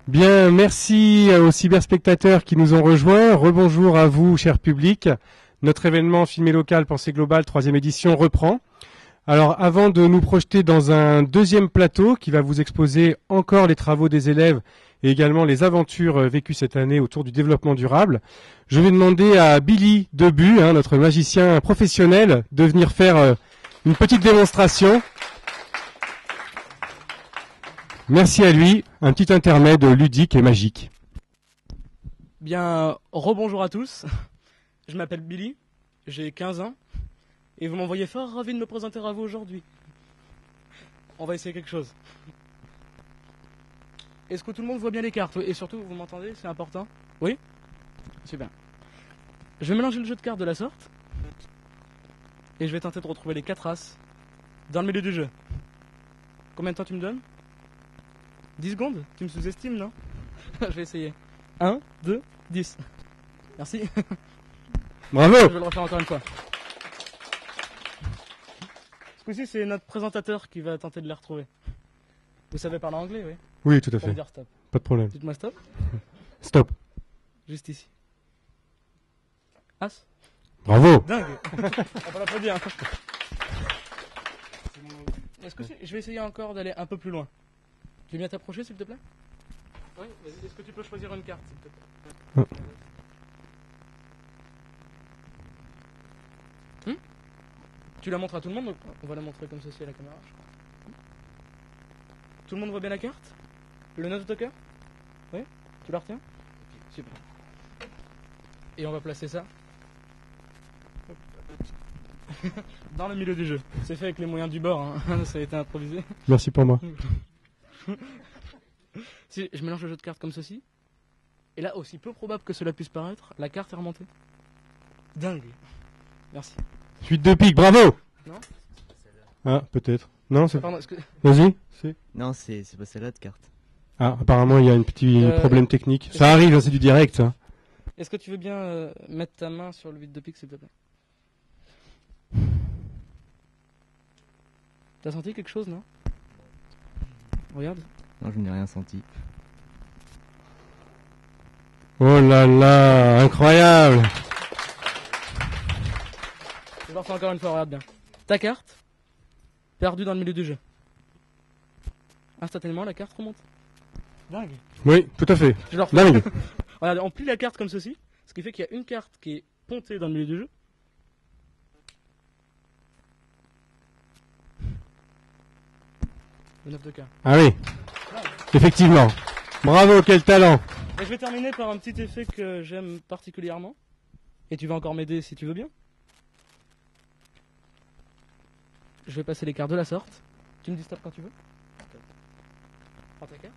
Bien, merci aux cyberspectateurs qui nous ont rejoints. Rebonjour à vous, cher public. Notre événement Filmé local, pensée globale, 3e édition reprend. Alors, avant de nous projeter dans un deuxième plateau qui va vous exposer encore les travaux des élèves et également les aventures vécues cette année autour du développement durable, je vais demander à Billy Debu, notre magicien professionnel, de venir faire une petite démonstration. Merci à lui, un petit intermède ludique et magique. Bien, rebonjour à tous. Je m'appelle Billy, j'ai 15 ans, et vous m'envoyez fort ravi de me présenter à vous aujourd'hui. On va essayer quelque chose. Est-ce que tout le monde voit bien les cartes? Et surtout, vous m'entendez? C'est important? Oui? Super. Je vais mélanger le jeu de cartes de la sorte, et je vais tenter de retrouver les 4 as dans le milieu du jeu. Combien de temps tu me donnes? 10 secondes? Tu me sous-estimes, non? Je vais essayer. 1, 2, 10. Merci. Bravo! Je vais le refaire encore une fois. Ce coup-ci, c'est notre présentateur qui va tenter de les retrouver. Vous savez parler anglais, oui? Oui, tout à Pour fait. me dire stop. Pas de problème. Dites-moi stop. Stop. Juste ici. As. Bravo! Dingue. On va l'applaudir. Est-ce que je vais essayer encore d'aller un peu plus loin. Tu veux bien t'approcher, s'il te plaît? Oui, vas-y. Est-ce que tu peux choisir une carte, s'il te plaît? Tu la montres à tout le monde, donc on va la montrer comme ceci à la caméra, je crois. Tout le monde voit bien la carte? Le nœud autocar? Oui? Tu la retiens? Ok, super. Et on va placer ça dans le milieu du jeu. C'est fait avec les moyens du bord, hein. Ça a été improvisé. Merci pour moi. Si je mélange le jeu de cartes comme ceci, et là, aussi peu probable que cela puisse paraître, la carte est remontée. Dingue. Merci. Suite de pique, bravo! Non? Ah, peut-être. Non, c'est... Pardon, est-ce que... Vas-y. Non, c'est pas celle-là de carte. Ah, apparemment, il y a un petit problème technique. Ça arrive, hein, c'est du direct, ça. Est-ce que tu veux bien mettre ta main sur le 8 de pique, s'il te plaît? T'as senti quelque chose, non? Regarde. Non, je n'ai rien senti. Oh là là, incroyable! Je vais le refaire encore une fois, regarde bien. Ta carte, perdue dans le milieu du jeu. Instantanément, la carte remonte. Dingue. Oui, tout à fait. Je le refais. Dingue! Regarde, on plie la carte comme ceci, ce qui fait qu'il y a une carte qui est pontée dans le milieu du jeu. Le 9 de cœur. Ah oui, effectivement. Bravo, quel talent! Et je vais terminer par un petit effet que j'aime particulièrement. Et tu vas encore m'aider si tu veux bien. Je vais passer les cartes de la sorte. Tu me dis stop quand tu veux. Prends ta carte.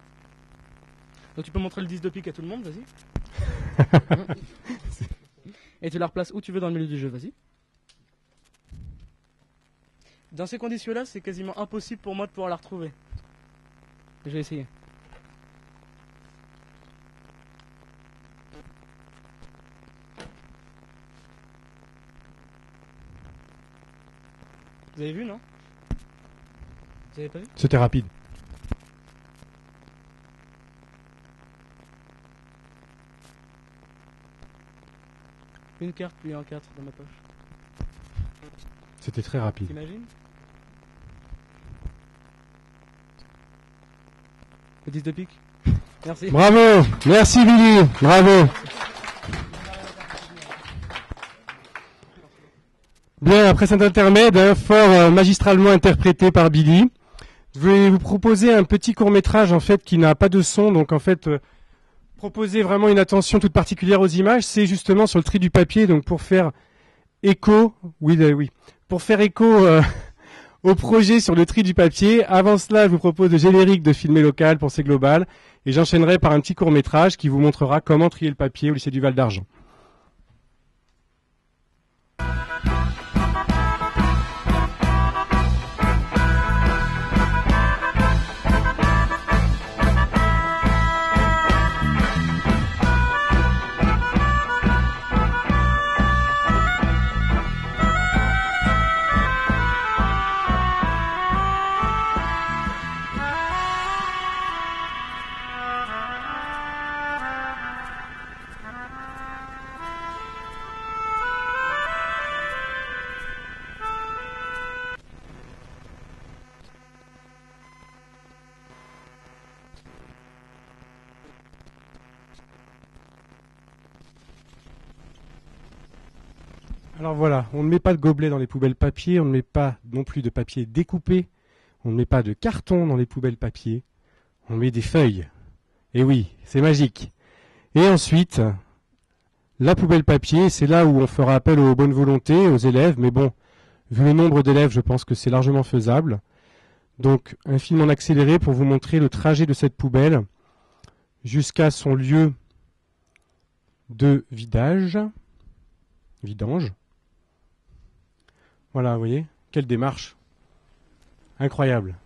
Donc tu peux montrer le 10 de pique à tout le monde, vas-y. Et tu la replaces où tu veux dans le milieu du jeu, vas-y. Dans ces conditions-là, c'est quasiment impossible pour moi de pouvoir la retrouver. Je vais essayer. Vous avez vu, non? Vous avez pas vu? C'était rapide. Une carte puis un 4 dans ma poche. C'était très rapide. T'imagines? Le 10 de pique. Merci. Bravo! Merci Billy! Bravo! Bien, après cet intermède, fort magistralement interprété par Billy, je vais vous proposer un petit court-métrage en fait qui n'a pas de son, donc en fait proposer vraiment une attention toute particulière aux images, c'est justement sur le tri du papier, donc pour faire écho, pour faire écho au projet sur le tri du papier. Avant cela, je vous propose le générique de Filmé local, pensée globale, et j'enchaînerai par un petit court-métrage qui vous montrera comment trier le papier au lycée du Val d'Argent. Alors voilà, on ne met pas de gobelets dans les poubelles papier, on ne met pas non plus de papier découpé, on ne met pas de carton dans les poubelles papier, on met des feuilles. Et oui, c'est magique. Et ensuite, la poubelle papier, c'est là où on fera appel aux bonnes volontés, aux élèves, mais bon, vu le nombre d'élèves, je pense que c'est largement faisable. Donc, un film en accéléré pour vous montrer le trajet de cette poubelle jusqu'à son lieu de vidange. Voilà, vous voyez, quelle démarche. Incroyable.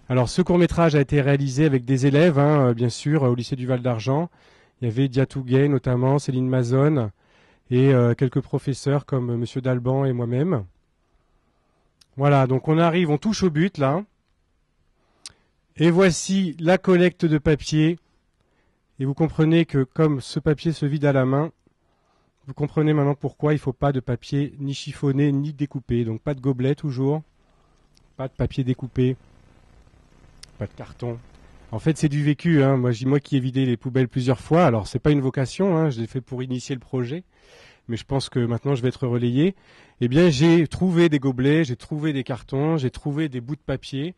Alors, ce court-métrage a été réalisé avec des élèves, bien sûr, au lycée du Val d'Argent. Il y avait Diatou Gay, notamment, Céline Mazone, et quelques professeurs comme Monsieur Dalban et moi-même. Voilà, donc on touche au but, là. Et voici la collecte de papier. Et vous comprenez que comme ce papier se vide à la main, vous comprenez maintenant pourquoi il ne faut pas de papier ni chiffonné ni découpé. Donc pas de gobelet toujours, pas de papier découpé, pas de carton. En fait c'est du vécu, hein. Moi qui ai vidé les poubelles plusieurs fois, alors c'est pas une vocation, hein, je l'ai fait pour initier le projet, mais je pense que maintenant je vais être relayé. Eh bien j'ai trouvé des gobelets, j'ai trouvé des cartons, j'ai trouvé des bouts de papier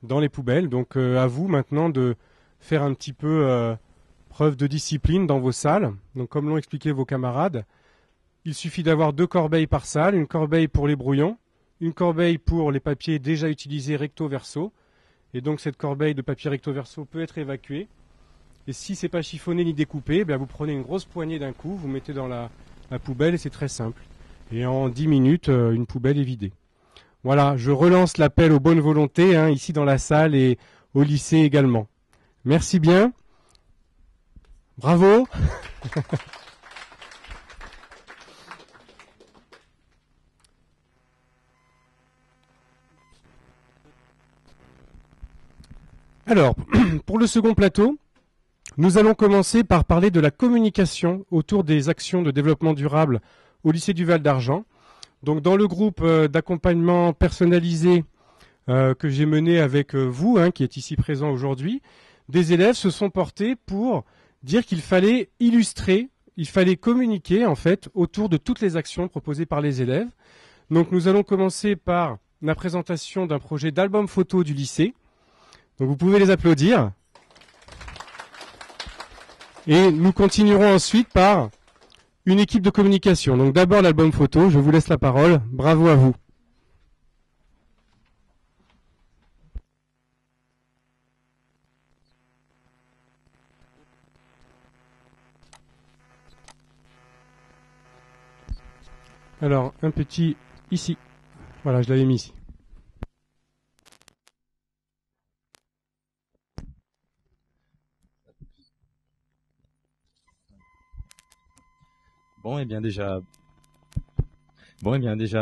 dans les poubelles. Donc à vous maintenant de faire un petit peu preuve de discipline dans vos salles. Donc comme l'ont expliqué vos camarades, il suffit d'avoir 2 corbeilles par salle, une corbeille pour les brouillons, une corbeille pour les papiers déjà utilisés recto verso. Et donc cette corbeille de papier recto verso peut être évacuée. Et si c'est pas chiffonné ni découpé, vous prenez une grosse poignée d'un coup, vous mettez dans la poubelle et c'est très simple. Et en 10 minutes, une poubelle est vidée. Voilà, je relance l'appel aux bonnes volontés, ici dans la salle et au lycée également. Merci bien. Bravo. Alors, pour le second plateau, nous allons commencer par parler de la communication autour des actions de développement durable au lycée du Val d'Argent. Donc, dans le groupe d'accompagnement personnalisé que j'ai mené avec vous, qui êtes ici présent aujourd'hui, des élèves se sont portés pour dire qu'il fallait illustrer, il fallait communiquer en fait autour de toutes les actions proposées par les élèves. Donc nous allons commencer par la présentation d'un projet d'album photo du lycée. Donc vous pouvez les applaudir. Et nous continuerons ensuite par une équipe de communication. Donc d'abord l'album photo, je vous laisse la parole. Bravo à vous. Alors, un petit ici. Voilà, je l'avais mis ici. Bon, et bien déjà,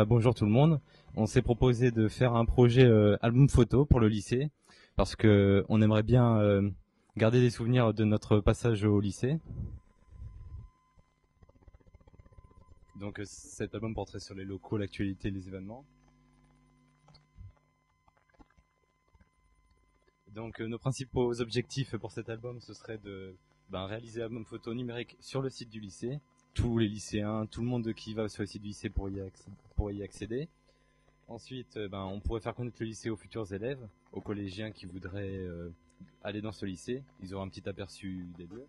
bonjour tout le monde. On s'est proposé de faire un projet album photo pour le lycée parce que on aimerait bien garder des souvenirs de notre passage au lycée. Donc cet album porterait sur les locaux, l'actualité, les événements. Donc nos principaux objectifs pour cet album, ce serait de réaliser l'album photo numérique sur le site du lycée. Tous les lycéens, tout le monde qui va sur le site du lycée pour y accéder. Ensuite, on pourrait faire connaître le lycée aux futurs élèves, aux collégiens qui voudraient aller dans ce lycée. Ils auront un petit aperçu des lieux.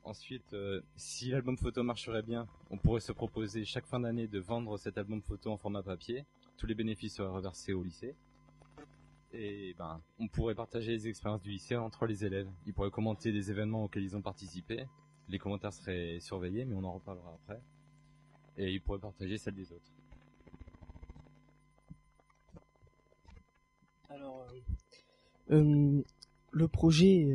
Ensuite, si l'album photo marcherait bien, on pourrait se proposer chaque fin d'année de vendre cet album photo en format papier. Tous les bénéfices seraient reversés au lycée. Et on pourrait partager les expériences du lycée entre les élèves. Ils pourraient commenter des événements auxquels ils ont participé. Les commentaires seraient surveillés, mais on en reparlera après. Et ils pourraient partager celles des autres. Alors, le projet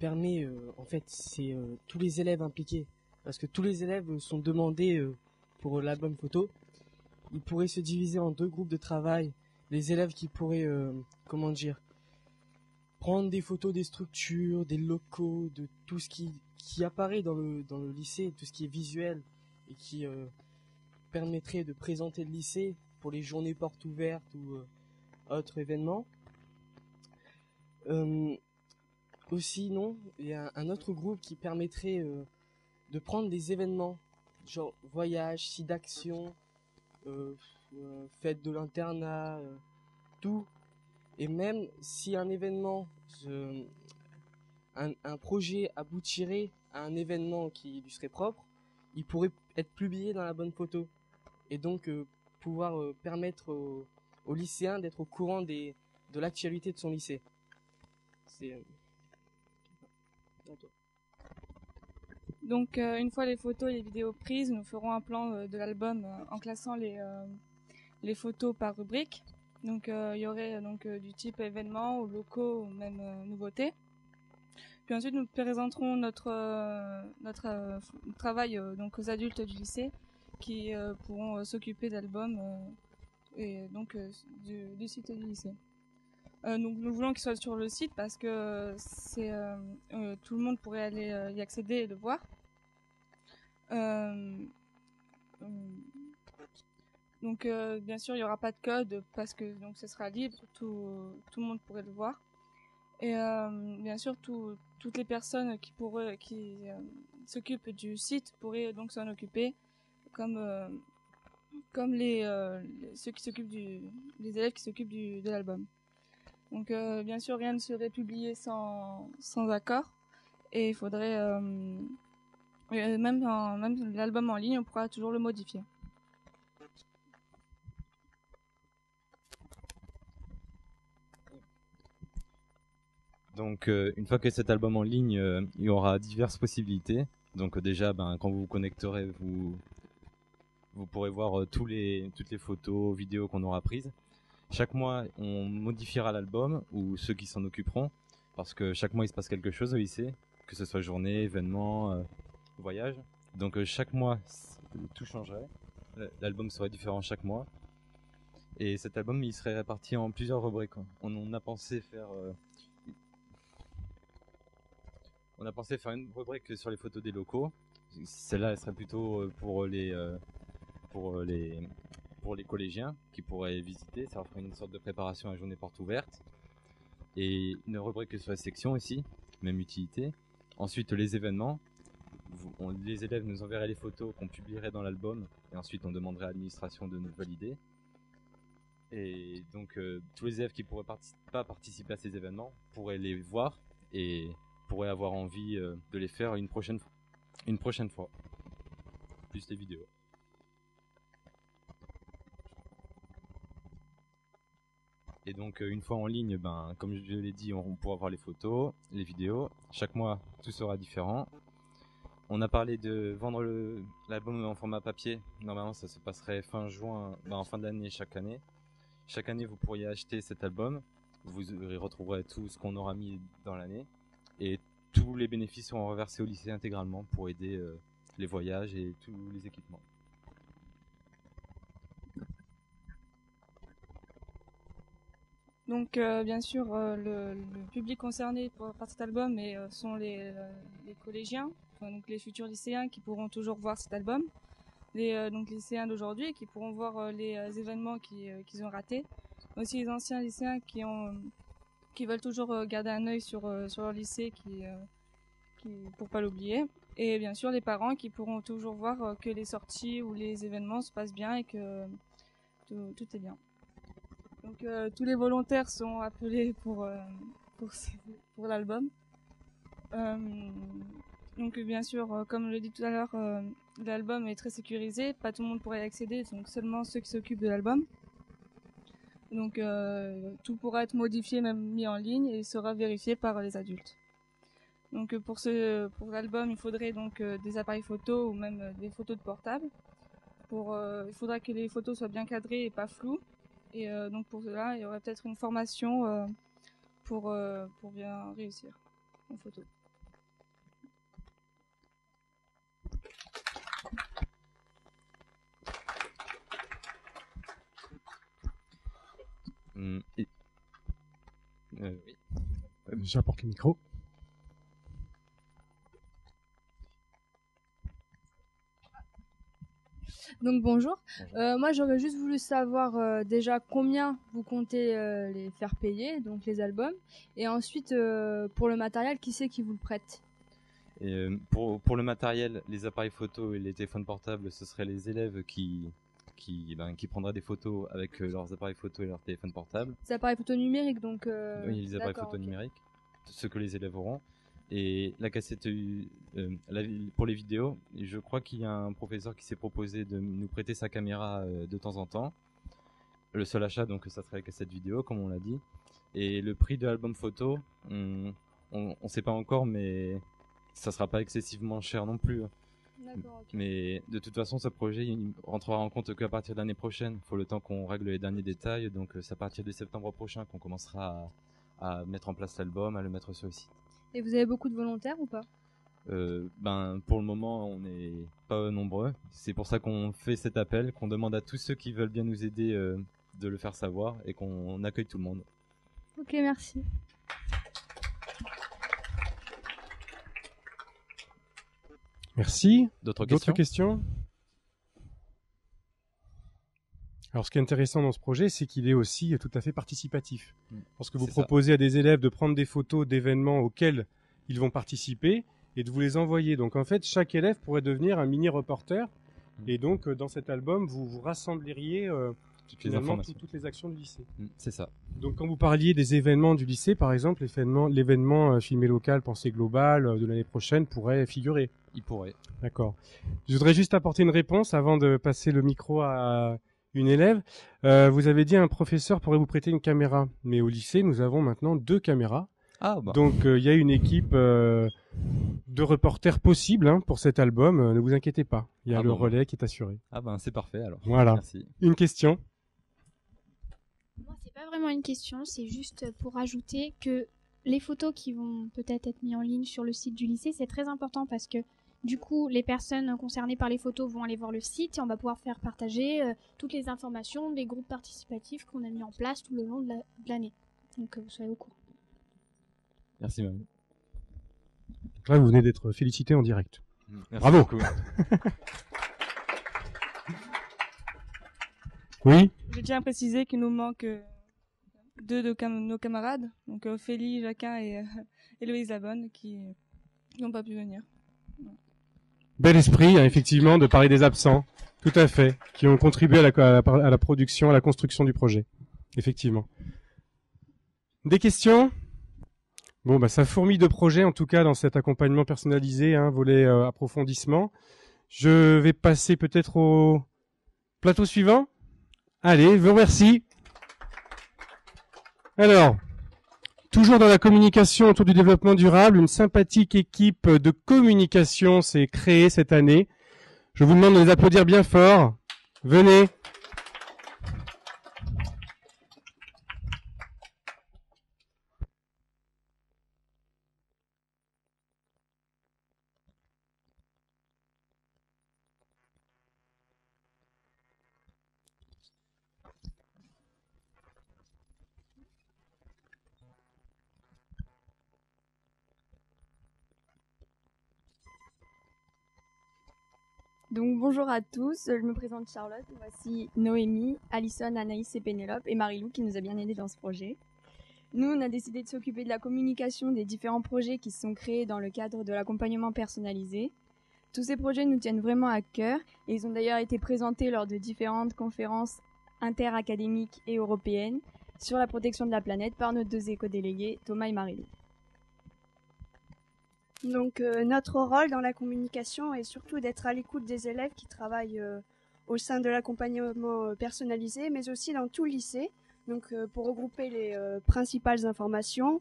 permet, en fait, c'est tous les élèves impliqués, parce que tous les élèves sont demandés pour l'album photo. Ils pourraient se diviser en 2 groupes de travail. Les élèves qui pourraient, prendre des photos des structures, des locaux, de tout ce qui apparaît dans le lycée, tout ce qui est visuel et qui permettrait de présenter le lycée pour les journées portes ouvertes ou autres événements. Aussi, non, il y a un autre groupe qui permettrait de prendre des événements genre voyage, site d'action, fête de l'internat, tout. Et même si un événement, un projet aboutirait à un événement qui lui serait propre, il pourrait être publié dans la bonne photo. Et donc pouvoir permettre aux lycéens d'être au courant de l'actualité de son lycée. C'est à toi. Donc, une fois les photos et les vidéos prises, nous ferons un plan de l'album en classant les photos par rubrique. Donc, il y aurait donc du type événements ou locaux ou même nouveautés. Puis ensuite, nous présenterons notre travail donc aux adultes du lycée qui pourront s'occuper d'albums et donc du site du lycée. Donc nous voulons qu'il soit sur le site parce que c'est tout le monde pourrait aller y accéder et le voir. Donc bien sûr il n'y aura pas de code parce que donc ce sera libre, tout le monde pourrait le voir. Et bien sûr toutes les personnes qui s'occupent du site pourraient donc s'en occuper comme ceux qui s'occupent les élèves qui s'occupent de l'album. Donc bien sûr rien ne serait publié sans accord et il faudrait même l'album en ligne on pourra toujours le modifier. Donc une fois que cet album en ligne, il y aura diverses possibilités. Donc déjà, quand vous vous connecterez, vous pourrez voir toutes les photos, vidéos qu'on aura prises. Chaque mois, on modifiera l'album, ou ceux qui s'en occuperont, parce que chaque mois il se passe quelque chose au lycée, que ce soit journée, événement, voyage. Donc chaque mois, tout changerait. L'album serait différent chaque mois. Et cet album, il serait réparti en plusieurs rubriques. On a pensé faire une rubrique sur les photos des locaux. Celle-là, elle serait plutôt pour les collégiens qui pourraient visiter. Ça leur ferait une sorte de préparation à la journée porte ouverte. Et une rubrique sur les sections aussi, même utilité. Ensuite, les événements. Les élèves nous enverraient les photos qu'on publierait dans l'album. Et ensuite, on demanderait à l'administration de nous valider. Et donc, tous les élèves qui ne pourraient pas participer à ces événements pourraient les voir et pourraient avoir envie de les faire une prochaine fois. Plus les vidéos. Et donc une fois en ligne, comme je l'ai dit, on pourra voir les photos, les vidéos. Chaque mois, tout sera différent. On a parlé de vendre l'album en format papier. Normalement, ça se passerait fin juin, en fin d'année chaque année. Chaque année, vous pourriez acheter cet album. Vous y retrouverez tout ce qu'on aura mis dans l'année. Et tous les bénéfices seront reversés au lycée intégralement pour aider les voyages et tous les équipements. Donc bien sûr le public concerné par cet album sont les collégiens, donc les futurs lycéens qui pourront toujours voir cet album, les lycéens d'aujourd'hui qui pourront voir les événements qu'ils ont ratés, aussi les anciens lycéens qui veulent toujours garder un œil sur leur lycée pour pas l'oublier, et bien sûr les parents qui pourront toujours voir que les sorties ou les événements se passent bien et que tout est bien. Donc tous les volontaires sont appelés pour l'album. Donc bien sûr, comme je l'ai dit tout à l'heure, l'album est très sécurisé, pas tout le monde pourrait y accéder, donc seulement ceux qui s'occupent de l'album. Donc tout pourra être modifié, même mis en ligne, et sera vérifié par les adultes. Donc pour l'album, il faudrait donc des appareils photo ou même des photos de portable. Il faudra que les photos soient bien cadrées et pas floues. Et donc pour cela, il y aurait peut-être une formation pour bien réussir en photo. Oui. J'apporte le micro. Donc bonjour. Moi j'aurais juste voulu savoir déjà combien vous comptez les faire payer, donc les albums, et ensuite pour le matériel, qui c'est qui vous le prête? Et pour le matériel, les appareils photo et les téléphones portables, ce seraient les élèves qui prendraient des photos avec leurs appareils photo et leurs téléphones portables. Des appareils photo numériques, donc. Oui, les appareils d'accord, photo ok. numériques, ce que les élèves auront. Et la cassette pour les vidéos, je crois qu'il y a un professeur qui s'est proposé de nous prêter sa caméra de temps en temps. Le seul achat, donc, ça serait la cassette vidéo, comme on l'a dit. Et le prix de l'album photo, on sait pas encore, mais ça sera pas excessivement cher non plus. D'accord, ok. Mais de toute façon, ce projet il rentrera en compte qu'à partir de l'année prochaine. Il faut le temps qu'on règle les derniers détails. Donc c'est à partir de septembre prochain qu'on commencera à mettre en place l'album, à le mettre sur le site. Et vous avez beaucoup de volontaires ou pas? Pour le moment, on n'est pas nombreux. C'est pour ça qu'on fait cet appel, qu'on demande à tous ceux qui veulent bien nous aider de le faire savoir et qu'on accueille tout le monde. Ok, merci. Merci. D'autres D'autres questions questions? Alors, ce qui est intéressant dans ce projet, c'est qu'il est aussi tout à fait participatif. Parce que vous C'est ça. proposez à des élèves de prendre des photos d'événements auxquels ils vont participer et de vous les envoyer. Donc, en fait, chaque élève pourrait devenir un mini reporter. Et donc, dans cet album, vous rassembleriez Toutes les finalement informations. toutes les actions du lycée. C'est ça. Donc, quand vous parliez des événements du lycée, par exemple, l'événement filmé local, pensée globale de l'année prochaine pourrait figurer. Il pourrait. D'accord. Je voudrais juste apporter une réponse avant de passer le micro à une élève. Vous avez dit un professeur pourrait vous prêter une caméra, mais au lycée, nous avons maintenant 2 caméras. Ah bah. Donc, il y a une équipe de reporters possible pour cet album. Ne vous inquiétez pas. Il y a Ah le bon. relais qui est assuré. Ah ben c'est parfait alors. Voilà. Merci. Une question? Moi, c'est pas vraiment une question, c'est juste pour ajouter que les photos qui vont peut-être être mises en ligne sur le site du lycée, c'est très important parce que du coup, les personnes concernées par les photos vont aller voir le site et on va pouvoir faire partager toutes les informations des groupes participatifs qu'on a mis en place tout le long de l'année. Donc, vous soyez au courant. Merci Marie. Donc là, vous venez d'être félicité en direct. Merci Bravo. beaucoup. Oui? Je tiens à préciser qu'il nous manque 2 de nos camarades, donc Ophélie, Jacquin et Héloïse Labonne, qui n'ont pas pu venir. Bel esprit, effectivement, de parler des absents. Tout à fait. Qui ont contribué à la production, à la construction du projet. Effectivement. Des questions? Bon, ça fourmille de projets, en tout cas, dans cet accompagnement personnalisé, volet approfondissement. Je vais passer peut-être au plateau suivant. Allez, je vous remercie. Alors, toujours dans la communication autour du développement durable, une sympathique équipe de communication s'est créée cette année. Je vous demande de les applaudir bien fort. Venez. Donc bonjour à tous, je me présente Charlotte, voici Noémie, Alison, Anaïs et Pénélope et Marilou qui nous a bien aidés dans ce projet. Nous, on a décidé de s'occuper de la communication des différents projets qui se sont créés dans le cadre de l'accompagnement personnalisé. Tous ces projets nous tiennent vraiment à cœur et ils ont d'ailleurs été présentés lors de différentes conférences interacadémiques et européennes sur la protection de la planète par nos 2 éco-délégués, Thomas et Marilou. Donc notre rôle dans la communication est surtout d'être à l'écoute des élèves qui travaillent au sein de l'accompagnement personnalisé, mais aussi dans tout le lycée, donc pour regrouper les principales informations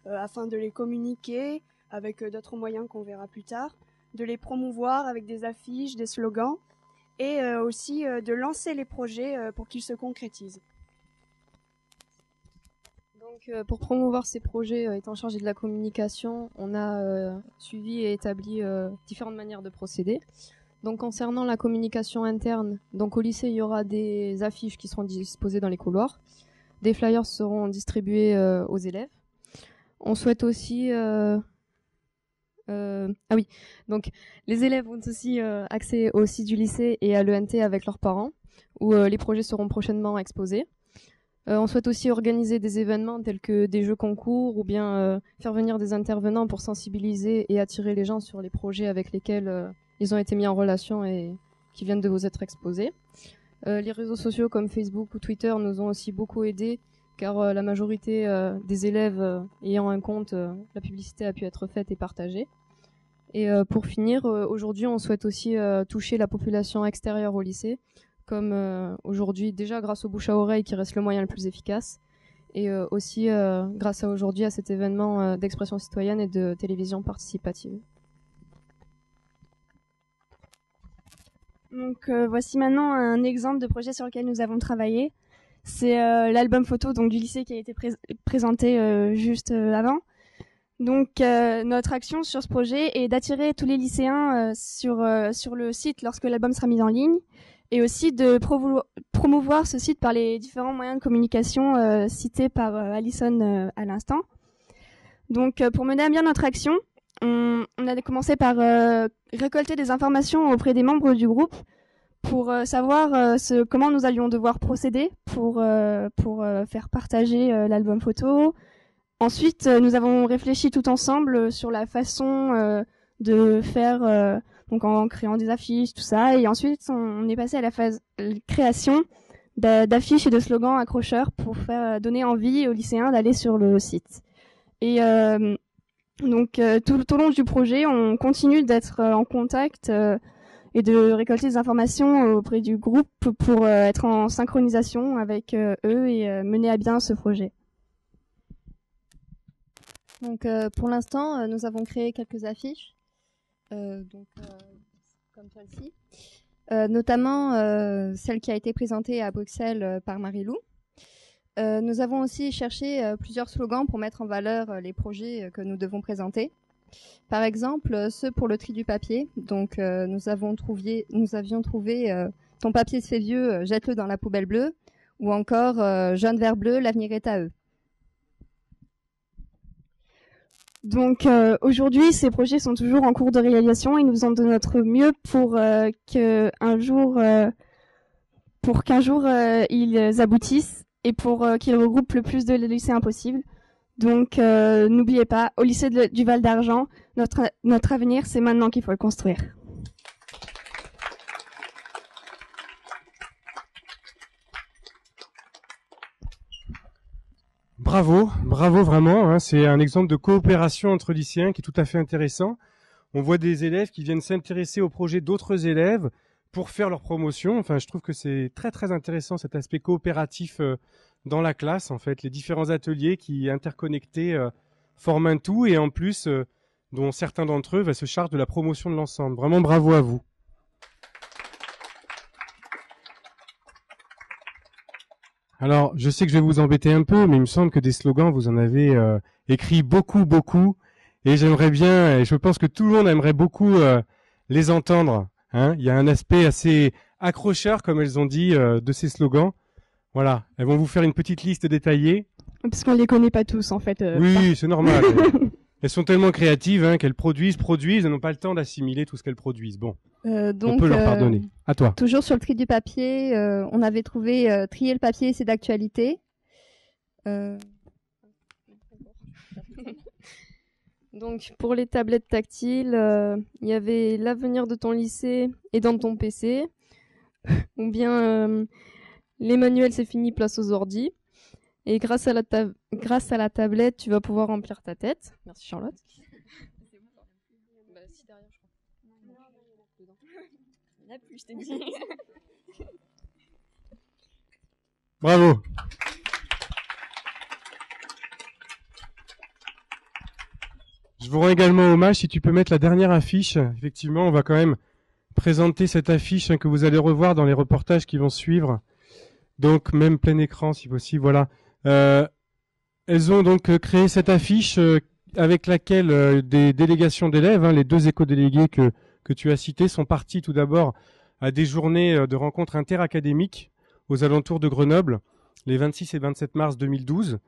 afin de les communiquer avec d'autres moyens qu'on verra plus tard, de les promouvoir avec des affiches, des slogans, et aussi de lancer les projets pour qu'ils se concrétisent. Donc, pour promouvoir ces projets, étant chargé de la communication, on a suivi et établi différentes manières de procéder. Donc, concernant la communication interne, donc au lycée, il y aura des affiches qui seront disposées dans les couloirs. Des flyers seront distribués aux élèves. On souhaite aussi... donc les élèves ont aussi accès au site du lycée et à l'ENT avec leurs parents, où les projets seront prochainement exposés. On souhaite aussi organiser des événements tels que des jeux concours ou bien faire venir des intervenants pour sensibiliser et attirer les gens sur les projets avec lesquels ils ont été mis en relation et qui viennent de vous être exposés. Les réseaux sociaux comme Facebook ou Twitter nous ont aussi beaucoup aidés car la majorité des élèves ayant un compte, la publicité a pu être faite et partagée. Et pour finir, aujourd'hui, on souhaite aussi toucher la population extérieure au lycée, comme aujourd'hui déjà grâce au bouche à oreille qui reste le moyen le plus efficace, et aussi grâce à aujourd'hui à cet événement d'expression citoyenne et de télévision participative. Donc voici maintenant un exemple de projet sur lequel nous avons travaillé. C'est l'album photo donc du lycée qui a été présenté juste avant. Donc notre action sur ce projet est d'attirer tous les lycéens sur le site lorsque l'album sera mis en ligne, et aussi de promouvoir ce site par les différents moyens de communication cités par Alison à l'instant. Donc pour mener à bien notre action, on a commencé par récolter des informations auprès des membres du groupe pour savoir comment nous allions devoir procéder pour faire partager l'album photo. Ensuite, nous avons réfléchi tout ensemble sur la façon de faire, donc en créant des affiches, tout ça. Et ensuite, on est passé à la phase création d'affiches et de slogans accrocheurs pour faire donner envie aux lycéens d'aller sur le site. Et donc, tout au long du projet, on continue d'être en contact et de récolter des informations auprès du groupe pour être en synchronisation avec eux et mener à bien ce projet. Donc pour l'instant, nous avons créé quelques affiches, comme celle-ci, notamment celle qui a été présentée à Bruxelles par Marie-Lou. Nous avons aussi cherché plusieurs slogans pour mettre en valeur les projets que nous devons présenter. Par exemple, ceux pour le tri du papier. Donc nous avions trouvé ton papier se fait vieux, jette-le dans la poubelle bleue, ou encore jaune vert bleu, l'avenir est à eux. Donc aujourd'hui, ces projets sont toujours en cours de réalisation et nous faisons de notre mieux pour qu'un jour ils aboutissent et pour qu'ils regroupent le plus de lycéens possible. Donc n'oubliez pas, au lycée du Val d'Argent, notre avenir, c'est maintenant qu'il faut le construire. Bravo, bravo vraiment, hein, c'est un exemple de coopération entre lycéens qui est tout à fait intéressant. On voit des élèves qui viennent s'intéresser aux projets d'autres élèves pour faire leur promotion. Enfin, je trouve que c'est très très intéressant cet aspect coopératif dans la classe, en fait, les différents ateliers qui interconnectés forment un tout et en plus, dont certains d'entre eux se chargent de la promotion de l'ensemble. Vraiment bravo à vous. Alors, je sais que je vais vous embêter un peu, mais il me semble que des slogans, vous en avez écrit beaucoup, et j'aimerais bien, et je pense que tout le monde aimerait beaucoup les entendre. Hein. Il y a un aspect assez accrocheur, comme elles ont dit, de ces slogans. Voilà, elles vont vous faire une petite liste détaillée. Parce qu'on les connaît pas tous, en fait. Oui, c'est normal. Elles sont tellement créatives hein, qu'elles produisent, elles n'ont pas le temps d'assimiler tout ce qu'elles produisent. Bon, donc, on peut leur pardonner. À toi. Toujours sur le tri du papier, on avait trouvé trier le papier, c'est d'actualité. Donc pour les tablettes tactiles, il y avait l'avenir de ton lycée et dans ton PC. Ou bien les manuels c'est fini, place aux ordis. Et grâce à la tablette, tu vas pouvoir remplir ta tête. Merci Charlotte. Bravo. Je vous rends également hommage si tu peux mettre la dernière affiche. Effectivement, on va quand même présenter cette affiche que vous allez revoir dans les reportages qui vont suivre. Donc même plein écran si possible. Voilà. Elles ont donc créé cette affiche avec laquelle des délégations d'élèves, hein, les 2 éco-délégués que tu as cités, sont partis tout d'abord à des journées de rencontres interacadémiques aux alentours de Grenoble, les 26 et 27 mars 2012.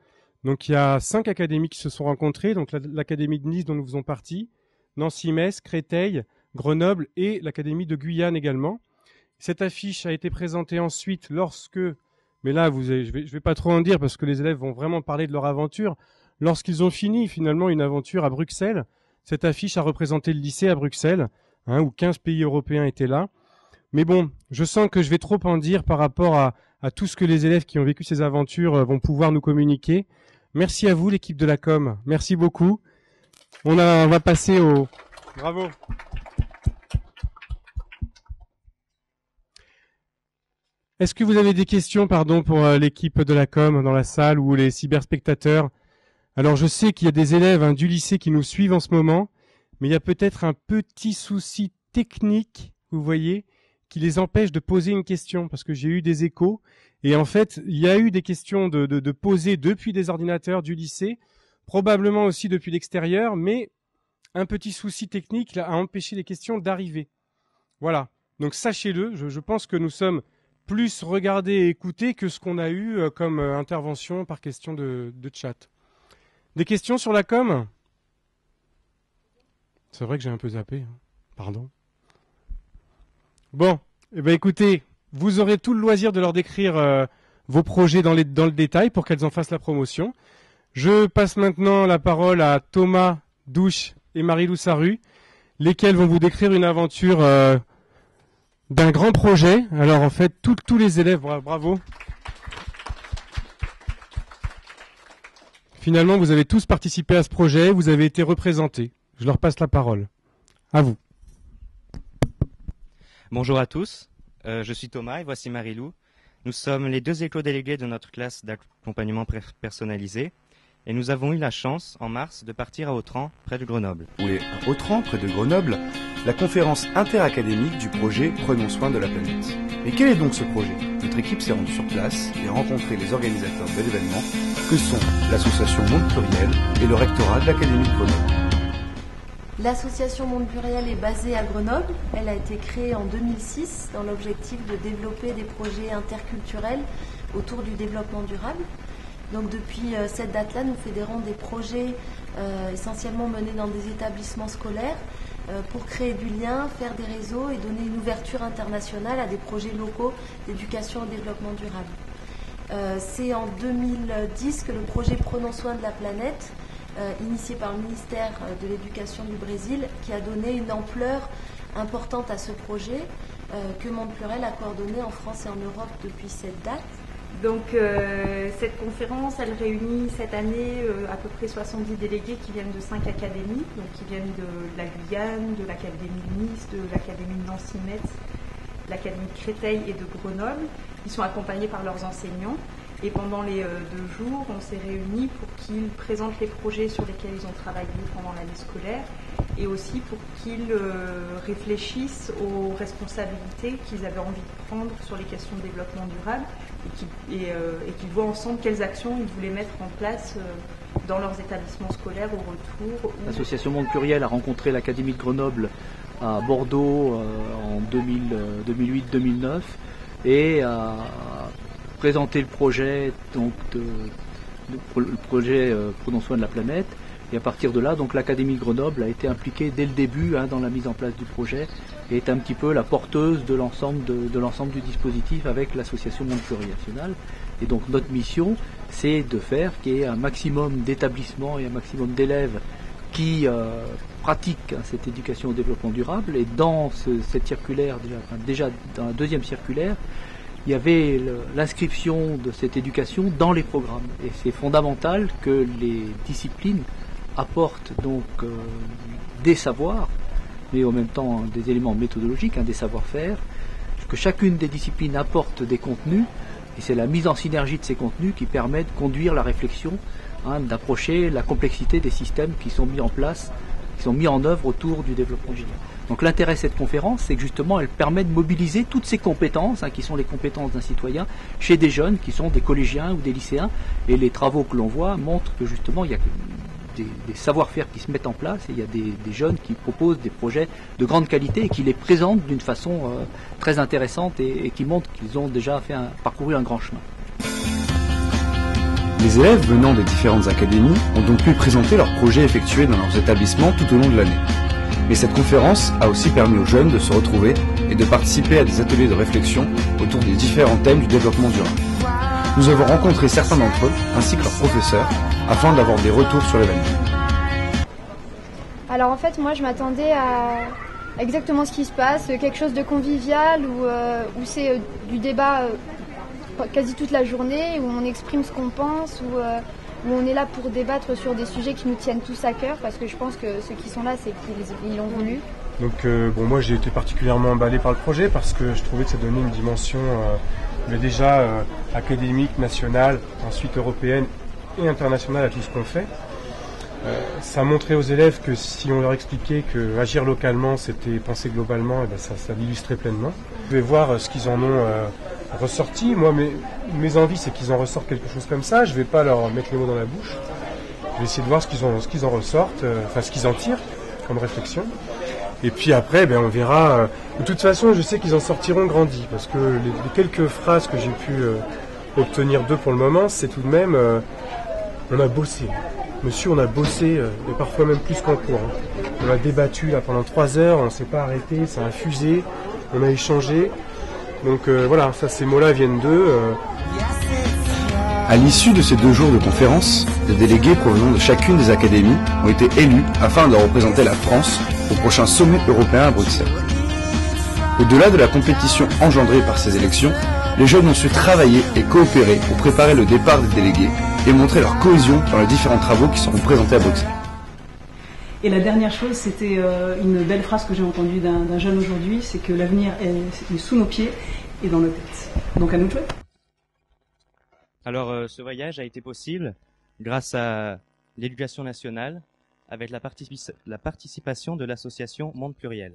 Donc il y a 5 académies qui se sont rencontrées, donc l'académie de Nice dont nous faisons partie, Nancy-Metz, Créteil, Grenoble et l'académie de Guyane également. Cette affiche a été présentée ensuite lorsque Mais là, je vais pas trop en dire parce que les élèves vont vraiment parler de leur aventure. Lorsqu'ils ont fini finalement une aventure à Bruxelles, cette affiche a représenté le lycée à Bruxelles, hein, où 15 pays européens étaient là. Mais bon, je sens que je vais trop en dire par rapport à tout ce que les élèves qui ont vécu ces aventures vont pouvoir nous communiquer. Merci à vous, l'équipe de la com. Merci beaucoup. On va passer au... Bravo. Est-ce que vous avez des questions, pour l'équipe de la com dans la salle ou les cyberspectateurs? Alors, je sais qu'il y a des élèves du lycée qui nous suivent en ce moment, mais il y a peut-être un petit souci technique, vous voyez, qui les empêche de poser une question, parce que j'ai eu des échos, et en fait, il y a eu des questions de poser depuis des ordinateurs du lycée, probablement aussi depuis l'extérieur, mais un petit souci technique a empêché les questions d'arriver. Voilà. Donc, sachez-le, je pense que nous sommes plus regardés et écoutés que ce qu'on a eu comme intervention par question de chat. Des questions sur la com? C'est vrai que j'ai un peu zappé. Hein. Pardon. Bon, eh ben écoutez, vous aurez tout le loisir de leur décrire vos projets dans le détail pour qu'elles en fassent la promotion. Je passe maintenant la parole à Thomas Douche et Marie-Lou Saru, lesquels vont vous décrire une aventure d'un grand projet. Alors en fait, tous les élèves, bravo. Finalement, vous avez tous participé à ce projet, vous avez été représentés. Je leur passe la parole. À vous. Bonjour à tous, je suis Thomas et voici Marie-Lou. Nous sommes les deux éclos-délégués de notre classe d'accompagnement personnalisé et nous avons eu la chance, en mars, de partir à Autran, près de Grenoble. Oui, à Autran, près de Grenoble, la conférence interacadémique du projet Prenons soin de la planète. Mais quel est donc ce projet? Notre équipe s'est rendue sur place et a rencontré les organisateurs de l'événement, que sont l'association Monde Pluriel et le rectorat de l'Académie de Grenoble. L'association Monde Pluriel est basée à Grenoble. Elle a été créée en 2006 dans l'objectif de développer des projets interculturels autour du développement durable. Donc depuis cette date-là, nous fédérons des projets essentiellement menés dans des établissements scolaires pour créer du lien, faire des réseaux et donner une ouverture internationale à des projets locaux d'éducation au développement durable. C'est en 2010 que le projet Prenons soin de la planète, initié par le ministère de l'Éducation du Brésil, qui a donné une ampleur importante à ce projet que Monde Pluriel a coordonné en France et en Europe depuis cette date. Donc cette conférence, elle réunit cette année à peu près 70 délégués qui viennent de 5 académies, donc qui viennent de la Guyane, de l'Académie de Nice, de l'Académie de Nancy-Metz, l'Académie de Créteil et de Grenoble. Ils sont accompagnés par leurs enseignants. Et pendant les 2 jours, on s'est réunis pour qu'ils présentent les projets sur lesquels ils ont travaillé pendant l'année scolaire et aussi pour qu'ils réfléchissent aux responsabilités qu'ils avaient envie de prendre sur les questions de développement durable et qu'ils voient ensemble quelles actions ils voulaient mettre en place dans leurs établissements scolaires au retour. L'association Monde Pluriel a rencontré l'Académie de Grenoble à Bordeaux en 2008-2009 et a présenté le projet, donc le projet Prenons soin de la planète. Et à partir de là, donc l'Académie de Grenoble a été impliquée dès le début dans la mise en place du projet et est un petit peu la porteuse de l'ensemble du dispositif avec l'association Monde Pluriel National. Et donc notre mission, c'est de faire qu'il y ait un maximum d'établissements et un maximum d'élèves qui pratiquent cette éducation au développement durable. Et dans cette circulaire, déjà dans la deuxième circulaire, il y avait l'inscription de cette éducation dans les programmes. Et c'est fondamental que les disciplines apportent donc des savoirs, mais en même temps des éléments méthodologiques, des savoir-faire, que chacune des disciplines apporte des contenus, et c'est la mise en synergie de ces contenus qui permet de conduire la réflexion, d'approcher la complexité des systèmes qui sont mis en place, qui sont mis en œuvre autour du développement durable. Donc l'intérêt de cette conférence, c'est que justement elle permet de mobiliser toutes ces compétences, qui sont les compétences d'un citoyen, chez des jeunes qui sont des collégiens ou des lycéens. Et les travaux que l'on voit montrent que justement il y a des savoir-faire qui se mettent en place et il y a des jeunes qui proposent des projets de grande qualité et qui les présentent d'une façon très intéressante et qui montrent qu'ils ont déjà parcouru un grand chemin. Les élèves venant des différentes académies ont donc pu présenter leurs projets effectués dans leurs établissements tout au long de l'année. Mais cette conférence a aussi permis aux jeunes de se retrouver et de participer à des ateliers de réflexion autour des différents thèmes du développement durable. nous avons rencontré certains d'entre eux, ainsi que leurs professeurs, afin d'avoir des retours sur l'événement. Alors en fait, moi je m'attendais à exactement ce qui se passe, quelque chose de convivial où c'est du débat quasi toute la journée, où on exprime ce qu'on pense, où on est là pour débattre sur des sujets qui nous tiennent tous à cœur, parce que je pense que ceux qui sont là, c'est qu'ils l'ont voulu. Donc moi j'ai été particulièrement emballé par le projet parce que je trouvais que ça donnait une dimension mais déjà académique, nationale, ensuite européenne et internationale à tout ce qu'on fait. Ça montrait aux élèves que si on leur expliquait que agir localement c'était penser globalement, et ben ça l'illustrait pleinement. Je vais voir ce qu'ils en ont ressorti. Moi mes envies c'est qu'ils en ressortent quelque chose comme ça. Je ne vais pas leur mettre les mots dans la bouche. Je vais essayer de voir ce qu'ils en ressortent, ce qu'ils en tirent comme réflexion. Et puis après, on verra. De toute façon, je sais qu'ils en sortiront grandis, parce que les quelques phrases que j'ai pu obtenir d'eux pour le moment, c'est tout de même, on a bossé. Monsieur, on a bossé, et parfois même plus qu'en cours. On a débattu là pendant 3 heures, on ne s'est pas arrêté, ça a fusé, on a échangé. Donc voilà, ces mots-là viennent d'eux. À l'issue de ces 2 jours de conférence, les délégués provenant de chacune des académies ont été élus afin de représenter la France au prochain sommet européen à Bruxelles. Au-delà de la compétition engendrée par ces élections, les jeunes ont su travailler et coopérer pour préparer le départ des délégués et montrer leur cohésion dans les différents travaux qui seront présentés à Bruxelles. Et la dernière chose, c'était une belle phrase que j'ai entendue d'un jeune aujourd'hui, c'est que l'avenir est sous nos pieds et dans nos têtes. Donc à nous de jouer. Alors, ce voyage a été possible grâce à l'éducation nationale avec la participation de l'association Monde Pluriel.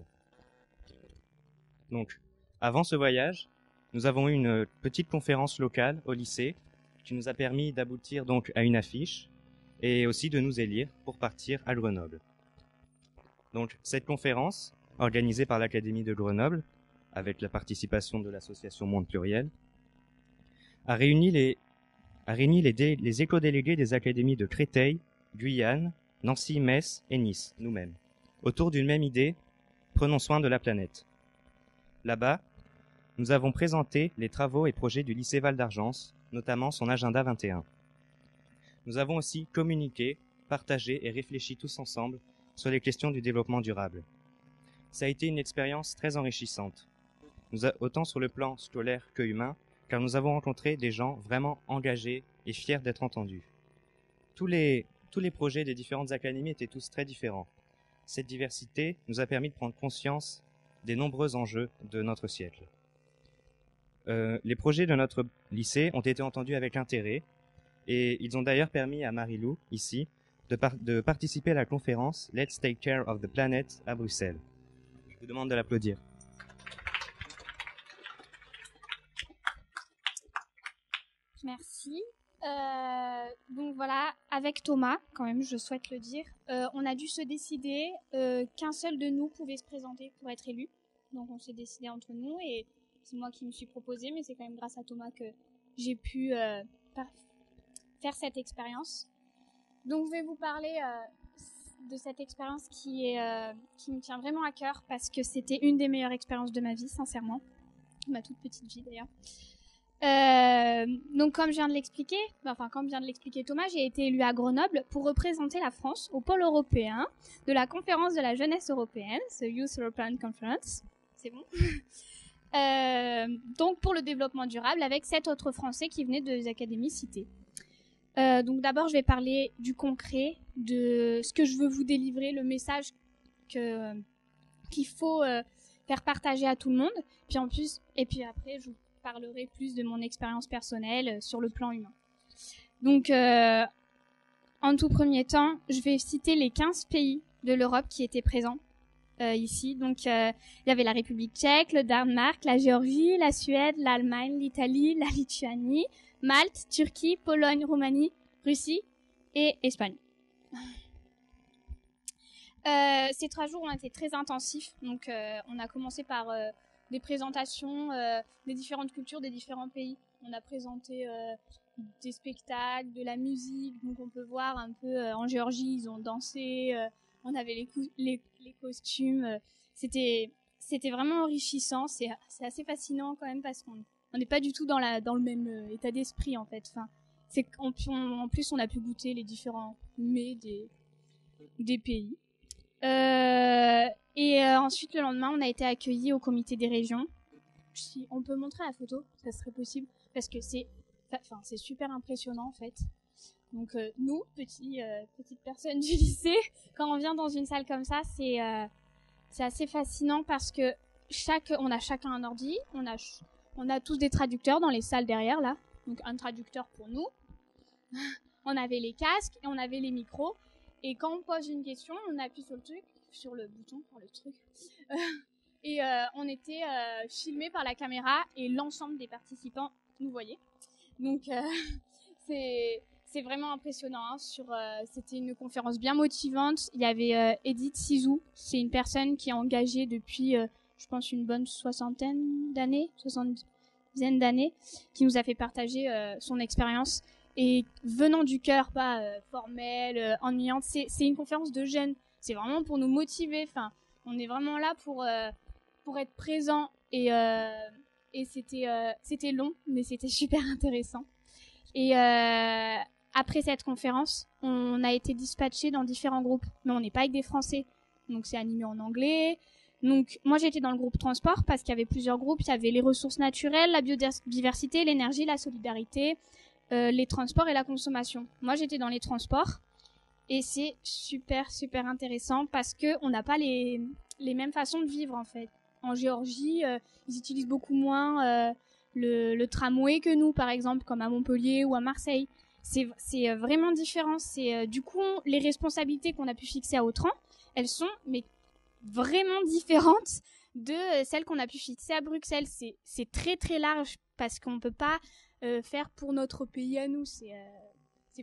Donc, avant ce voyage, nous avons eu une petite conférence locale au lycée qui nous a permis d'aboutir donc à une affiche et aussi de nous élire pour partir à Grenoble. Donc, cette conférence, organisée par l'Académie de Grenoble, avec la participation de l'association Monde Pluriel, a réuni les éco-délégués des académies de Créteil, Guyane, Nancy, Metz et Nice, nous-mêmes, autour d'une même idée, prenons soin de la planète. Là-bas, nous avons présenté les travaux et projets du lycée Val d'Argence, notamment son agenda 21. Nous avons aussi communiqué, partagé et réfléchi tous ensemble sur les questions du développement durable. Ça a été une expérience très enrichissante, autant sur le plan scolaire que humain, car nous avons rencontré des gens vraiment engagés et fiers d'être entendus. Tous les projets des différentes académies étaient tous très différents. Cette diversité nous a permis de prendre conscience des nombreux enjeux de notre siècle. Les projets de notre lycée ont été entendus avec intérêt et ils ont d'ailleurs permis à Marie-Lou, ici, de participer à la conférence Let's Take Care of the Planet à Bruxelles. Je vous demande de l'applaudir. Merci. Donc voilà, avec Thomas, quand même, je souhaite le dire, on a dû se décider qu'un seul de nous pouvait se présenter pour être élu. Donc on s'est décidé entre nous et c'est moi qui me suis proposée, mais c'est quand même grâce à Thomas que j'ai pu faire cette expérience. Donc je vais vous parler de cette expérience qui me tient vraiment à cœur parce que c'était une des meilleures expériences de ma vie, sincèrement, ma toute petite vie d'ailleurs. Donc comme vient de l'expliquer Thomas, j'ai été élue à Grenoble pour représenter la France au pôle européen de la conférence de la jeunesse européenne, the Youth European Conference, c'est bon. Donc pour le développement durable avec 7 autres Français qui venaient des académies citées. Donc d'abord je vais parler du concret, de ce que je veux vous délivrer, le message qu'il faut faire partager à tout le monde, puis après je vous parlerai plus de mon expérience personnelle sur le plan humain. Donc, en tout premier temps, je vais citer les 15 pays de l'Europe qui étaient présents ici. Donc, il y avait la République tchèque, le Danemark, la Géorgie, la Suède, l'Allemagne, l'Italie, la Lituanie, Malte, Turquie, Pologne, Roumanie, Russie et Espagne. Ces 3 jours ont été très intensifs. Donc, on a commencé par des présentations des différentes cultures des différents pays. On a présenté des spectacles, de la musique, donc on peut voir un peu en Géorgie, ils ont dansé, on avait les costumes, c'était vraiment enrichissant, c'est assez fascinant quand même parce qu'on on n'est pas du tout dans le même état d'esprit en fait. Enfin, c'est en plus on a pu goûter les différents mets des pays. Ensuite le lendemain, on a été accueillis au comité des régions. Si on peut montrer la photo, ça serait possible, parce que c'est super impressionnant en fait. Donc nous, petites personnes du lycée, quand on vient dans une salle comme ça, c'est assez fascinant parce que on a chacun un ordi, on a tous des traducteurs dans les salles derrière là, donc un traducteur pour nous. On avait les casques et on avait les micros, et quand on pose une question, on appuie sur le bouton, et on était filmé par la caméra et l'ensemble des participants nous voyaient. Donc c'est vraiment impressionnant. Hein. C'était une conférence bien motivante. Il y avait Edith Sizou, c'est une personne qui est engagée depuis, je pense, une bonne soixantaine d'années, qui nous a fait partager son expérience. Et venant du cœur, pas formelle, ennuyante, c'est une conférence de jeunes. C'est vraiment pour nous motiver. Enfin, on est vraiment là pour être présent. Et c'était long, mais c'était super intéressant. Et après cette conférence, on a été dispatchés dans différents groupes, mais on n'est pas avec des Français, donc c'est animé en anglais. Donc moi j'étais dans le groupe transport parce qu'il y avait plusieurs groupes. Il y avait les ressources naturelles, la biodiversité, l'énergie, la solidarité, les transports et la consommation. Moi j'étais dans les transports et c'est super intéressant parce que on n'a pas les mêmes façons de vivre en fait. En Géorgie, ils utilisent beaucoup moins le tramway que nous, par exemple, comme à Montpellier ou à Marseille. C'est vraiment différent. Du coup, les responsabilités qu'on a pu fixer à Autran, elles sont mais vraiment différentes de celles qu'on a pu fixer à Bruxelles. C'est très large parce qu'on peut pas faire pour notre pays à nous. C'est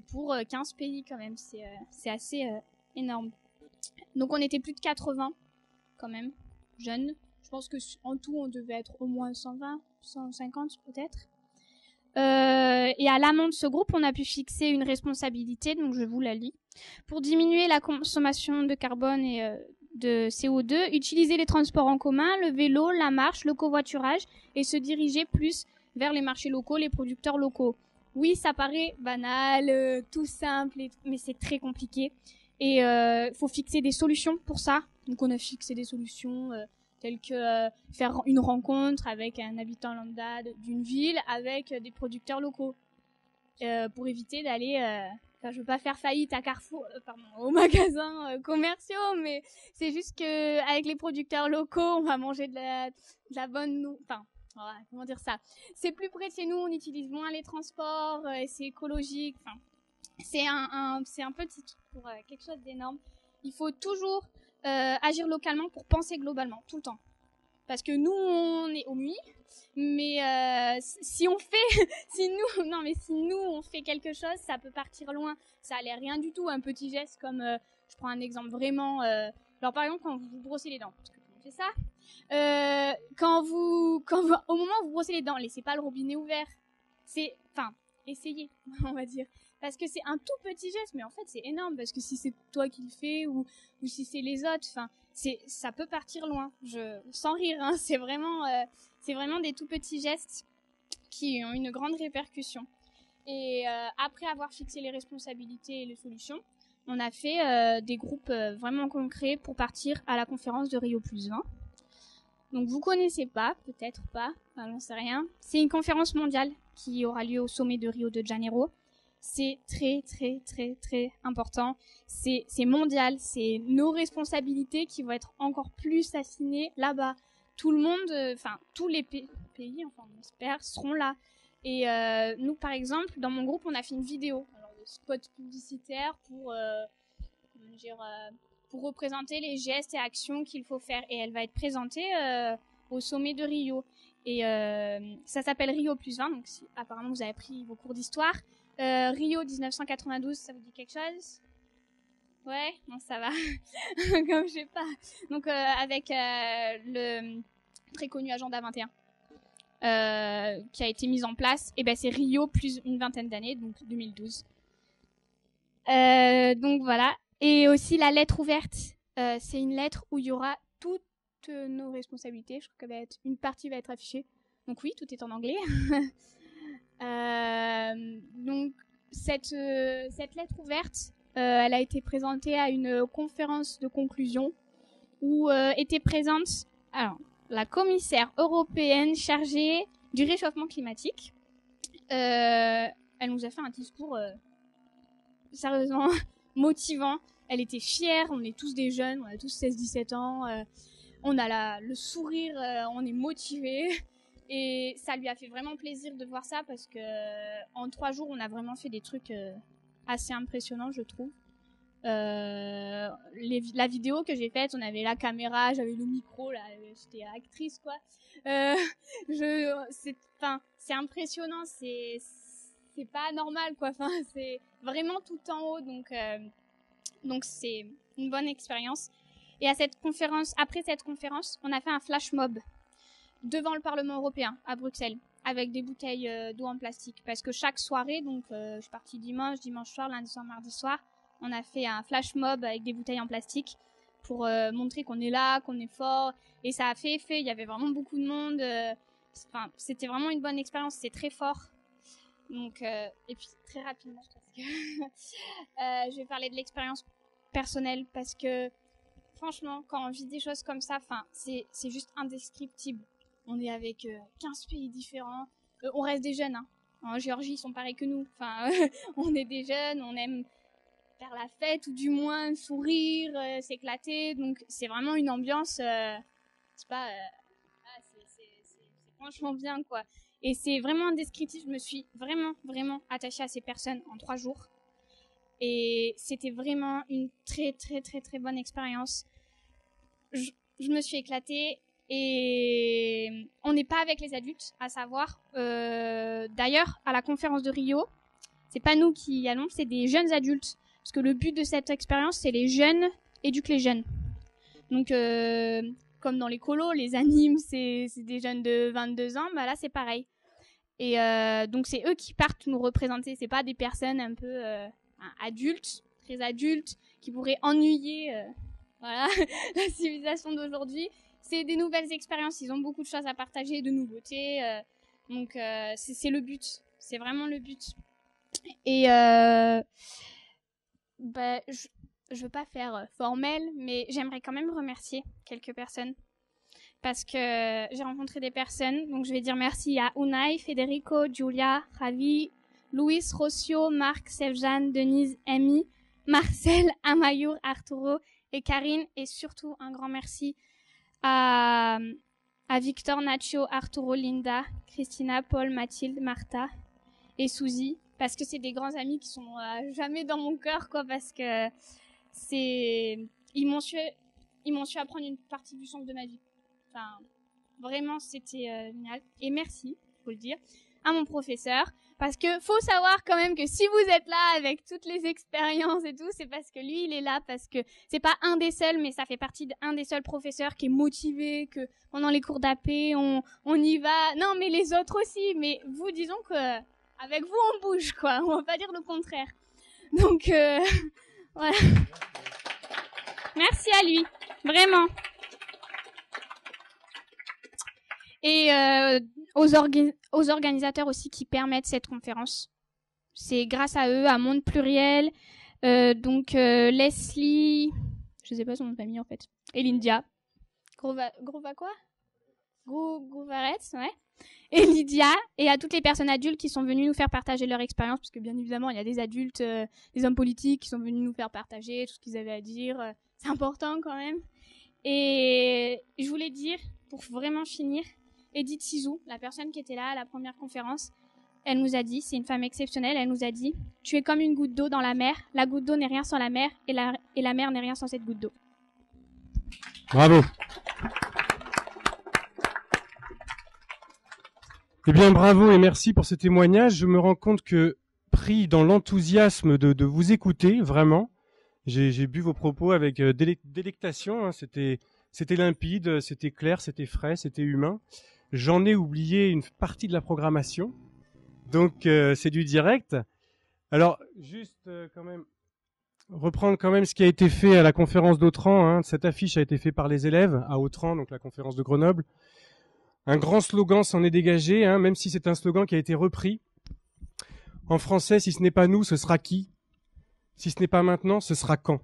pour 15 pays quand même. C'est assez énorme. Donc on était plus de 80 quand même, jeunes. Je pense que en tout, on devait être au moins 120, 150 peut-être. Et à l'amont de ce groupe, on a pu fixer une responsabilité, donc je vous la lis. Pour diminuer la consommation de carbone et de CO2, utiliser les transports en commun, le vélo, la marche, le covoiturage et se diriger plus vers les marchés locaux, les producteurs locaux. Oui, ça paraît banal, tout simple, mais c'est très compliqué. Et faut fixer des solutions pour ça. Donc on a fixé des solutions telles que faire une rencontre avec un habitant lambda d'une ville avec des producteurs locaux pour éviter d'aller je veux pas faire faillite à Carrefour, aux magasins commerciaux, mais c'est juste que avec les producteurs locaux, on va manger de la bonne comment dire ça, c'est plus près de chez nous, on utilise moins les transports, c'est écologique, c'est un petit truc pour quelque chose d'énorme. Il faut toujours agir localement pour penser globalement, tout le temps. Parce que nous, on est au MUI, mais si nous on fait quelque chose, ça peut partir loin. Ça a l'air rien du tout, un petit geste comme, je prends un exemple vraiment. Alors par exemple, quand vous vous brossez les dents, parce que on fait ça, au moment où vous brossez les dents, laissez pas le robinet ouvert. Essayez, on va dire. Parce que c'est un tout petit geste, mais en fait c'est énorme, parce que si c'est toi qui le fais ou si c'est les autres, ça peut partir loin. Sans rire, hein, c'est vraiment des tout petits gestes qui ont une grande répercussion. Et après avoir fixé les responsabilités et les solutions, on a fait des groupes vraiment concrets pour partir à la conférence de Rio+20. Donc vous connaissez pas, peut-être pas, j'en sais rien. C'est une conférence mondiale qui aura lieu au sommet de Rio de Janeiro. C'est très important. C'est mondial. C'est nos responsabilités qui vont être encore plus affinées là-bas. Tout le monde, tous les pays, on espère, seront là. Et nous, par exemple, dans mon groupe, on a fait une vidéo, de spot publicitaire pour représenter les gestes et actions qu'il faut faire. Et elle va être présentée au sommet de Rio. Et ça s'appelle Rio+20. Donc, apparemment, vous avez pris vos cours d'histoire. Rio 1992, ça vous dit quelque chose? Ouais, non, ça va. Comme je sais pas. Donc avec le très connu agenda 21 qui a été mis en place, et c'est Rio plus une vingtaine d'années, donc 2012. Donc voilà. Et aussi la lettre ouverte. C'est une lettre où il y aura toutes nos responsabilités. Je crois qu'une partie va être affichée. Donc oui, tout est en anglais. Donc cette lettre ouverte, elle a été présentée à une conférence de conclusion où était présente la commissaire européenne chargée du réchauffement climatique. Elle nous a fait un discours sérieusement motivant. Elle était fière, on est tous des jeunes, on a tous 16-17 ans, on a le sourire, on est motivés. Et ça lui a fait vraiment plaisir de voir ça parce que en 3 jours, on a vraiment fait des trucs assez impressionnants, je trouve. La vidéo que j'ai faite, on avait la caméra, j'avais le micro, là, j'étais actrice, quoi. C'est impressionnant, c'est pas normal, quoi. Enfin, c'est vraiment tout en haut, donc c'est une bonne expérience. Et après cette conférence, on a fait un flash mob devant le Parlement européen à Bruxelles avec des bouteilles d'eau en plastique parce que chaque soirée, donc je suis partie dimanche soir, lundi soir, mardi soir, on a fait un flash mob avec des bouteilles en plastique pour montrer qu'on est là, qu'on est fort, et ça a fait effet. Il y avait vraiment beaucoup de monde, c'était vraiment une bonne expérience, c'est très fort. Donc et puis très rapidement parce que je vais parler de l'expérience personnelle parce que franchement, quand on vit des choses comme ça, c'est juste indescriptible. On est avec 15 pays différents. On reste des jeunes. Hein. En Géorgie, ils sont pareils que nous. On est des jeunes, on aime faire la fête ou du moins sourire, s'éclater. Donc, c'est vraiment une ambiance. C'est franchement bien, quoi. Et c'est vraiment indescriptible. Je me suis vraiment, vraiment attachée à ces personnes en 3 jours. Et c'était vraiment une très, très, très, très bonne expérience. Je me suis éclatée. Et on n'est pas avec les adultes, à savoir, d'ailleurs, à la conférence de Rio, c'est pas nous qui y allons, c'est des jeunes adultes. Parce que le but de cette expérience, c'est les jeunes éduquent les jeunes. Donc, comme dans les colos, les animes, c'est des jeunes de 22 ans, bah là, c'est pareil. Et donc, c'est eux qui partent nous représenter. C'est pas des personnes un peu adultes, très adultes, qui pourraient ennuyer la civilisation d'aujourd'hui. C'est des nouvelles expériences, ils ont beaucoup de choses à partager, de nouveautés, donc c'est le but, c'est vraiment le but. Et je veux pas faire formel, mais j'aimerais quand même remercier quelques personnes parce que j'ai rencontré des personnes, donc je vais dire merci à Unai, Federico, Giulia, Javi, Luis, Rocio, Marc, Sevjan, Denise, Amy, Marcel, Amayour, Arturo et Karine, et surtout un grand merci à Victor, Nacho, Arturo, Linda, Christina, Paul, Mathilde, Martha et Suzy, parce que c'est des grands amis qui sont jamais dans mon cœur, quoi, parce que ils m'ont su apprendre une partie du sens de ma vie. Enfin, vraiment, c'était génial. Et merci, faut le dire, à mon professeur, parce que faut savoir quand même que si vous êtes là avec toutes les expériences et tout, c'est parce que lui, il est là, parce que c'est pas un des seuls, mais ça fait partie d'un des seuls professeurs qui est motivé, que pendant les cours d'AP, on y va. Non, mais les autres aussi, mais vous, disons que avec vous, on bouge, quoi. On va pas dire le contraire. Donc, voilà. Merci à lui, vraiment. Et aux organisateurs aussi qui permettent cette conférence. C'est grâce à eux, à Monde Pluriel, Leslie, je sais pas son nom de famille en fait, et Lydia, Grouvaret, ouais, et Lydia, et à toutes les personnes adultes qui sont venues nous faire partager leur expérience, parce que bien évidemment il y a des adultes, des hommes politiques qui sont venus nous faire partager tout ce qu'ils avaient à dire, c'est important quand même. Et je voulais dire, pour vraiment finir, Edith Sizou, la personne qui était là à la première conférence, elle nous a dit, c'est une femme exceptionnelle, elle nous a dit, tu es comme une goutte d'eau dans la mer, la goutte d'eau n'est rien sans la mer, et la mer n'est rien sans cette goutte d'eau. Bravo. Eh bien, bravo et merci pour ce témoignage. Je me rends compte que, pris dans l'enthousiasme de vous écouter, vraiment, j'ai bu vos propos avec délectation, hein, c'était limpide, c'était clair, c'était frais, c'était humain. J'en ai oublié une partie de la programmation, donc c'est du direct. Alors, juste quand même, reprendre quand même ce qui a été fait à la conférence d'Autran. Hein. Cette affiche a été faite par les élèves à Autran, donc la conférence de Grenoble. Un grand slogan s'en est dégagé, hein, même si c'est un slogan qui a été repris. En français, si ce n'est pas nous, ce sera qui? Si ce n'est pas maintenant, ce sera quand?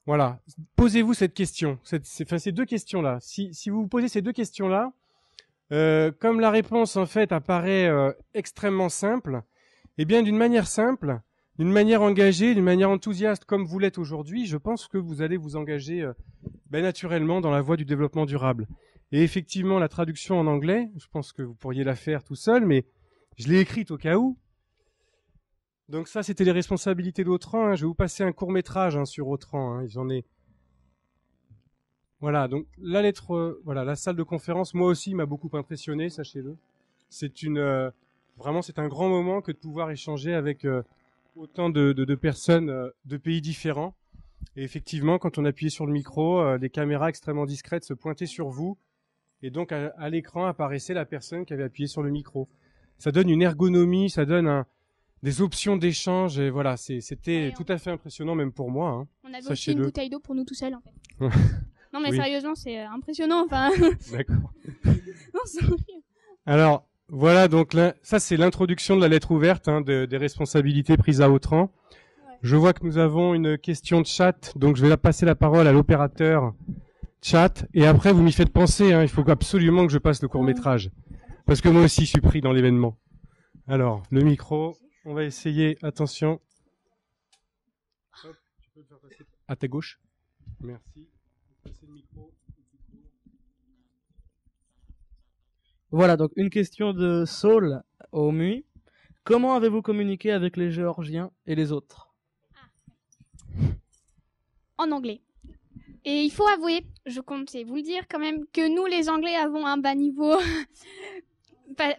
Voilà. Posez-vous cette question. Ces deux questions-là. Si vous vous posez ces deux questions-là, comme la réponse en fait apparaît extrêmement simple, eh bien d'une manière simple, d'une manière engagée, d'une manière enthousiaste comme vous l'êtes aujourd'hui, je pense que vous allez vous engager naturellement dans la voie du développement durable. Et effectivement, la traduction en anglais, je pense que vous pourriez la faire tout seul, mais je l'ai écrite au cas où. Donc ça, c'était les responsabilités d'Autran. Hein. Je vais vous passer un court-métrage hein, sur Autran. Hein. J'en ai. Voilà. Donc la lettre, voilà, la salle de conférence, moi aussi, m'a beaucoup impressionné, sachez-le. C'est vraiment, c'est un grand moment que de pouvoir échanger avec autant de personnes de pays différents. Et effectivement, quand on appuyait sur le micro, des caméras extrêmement discrètes se pointaient sur vous, et donc à l'écran apparaissait la personne qui avait appuyé sur le micro. Ça donne une ergonomie, ça donne des options d'échange, et voilà, c'était tout à fait impressionnant, même pour moi. Hein. On avait aussi une bouteille d'eau pour nous tout seuls, en fait. Non, mais Oui. sérieusement, c'est impressionnant, enfin. D'accord. Non, sérieux. Alors, voilà, donc là, ça c'est l'introduction de la lettre ouverte hein, des responsabilités prises à Autran. Ouais. Je vois que nous avons une question de chat, donc je vais passer la parole à l'opérateur chat, et après vous m'y faites penser, hein, il faut absolument que je passe le court-métrage, parce que moi aussi je suis pris dans l'événement. Alors, le micro, on va essayer, attention. Hop, tu peux le faire passer à ta gauche. Merci. Passer le micro. Voilà, donc une question de Saul au MUI. Comment avez-vous communiqué avec les Géorgiens et les autres? En anglais. Et il faut avouer, je comptais vous le dire quand même, que nous les Anglais avons un bas niveau.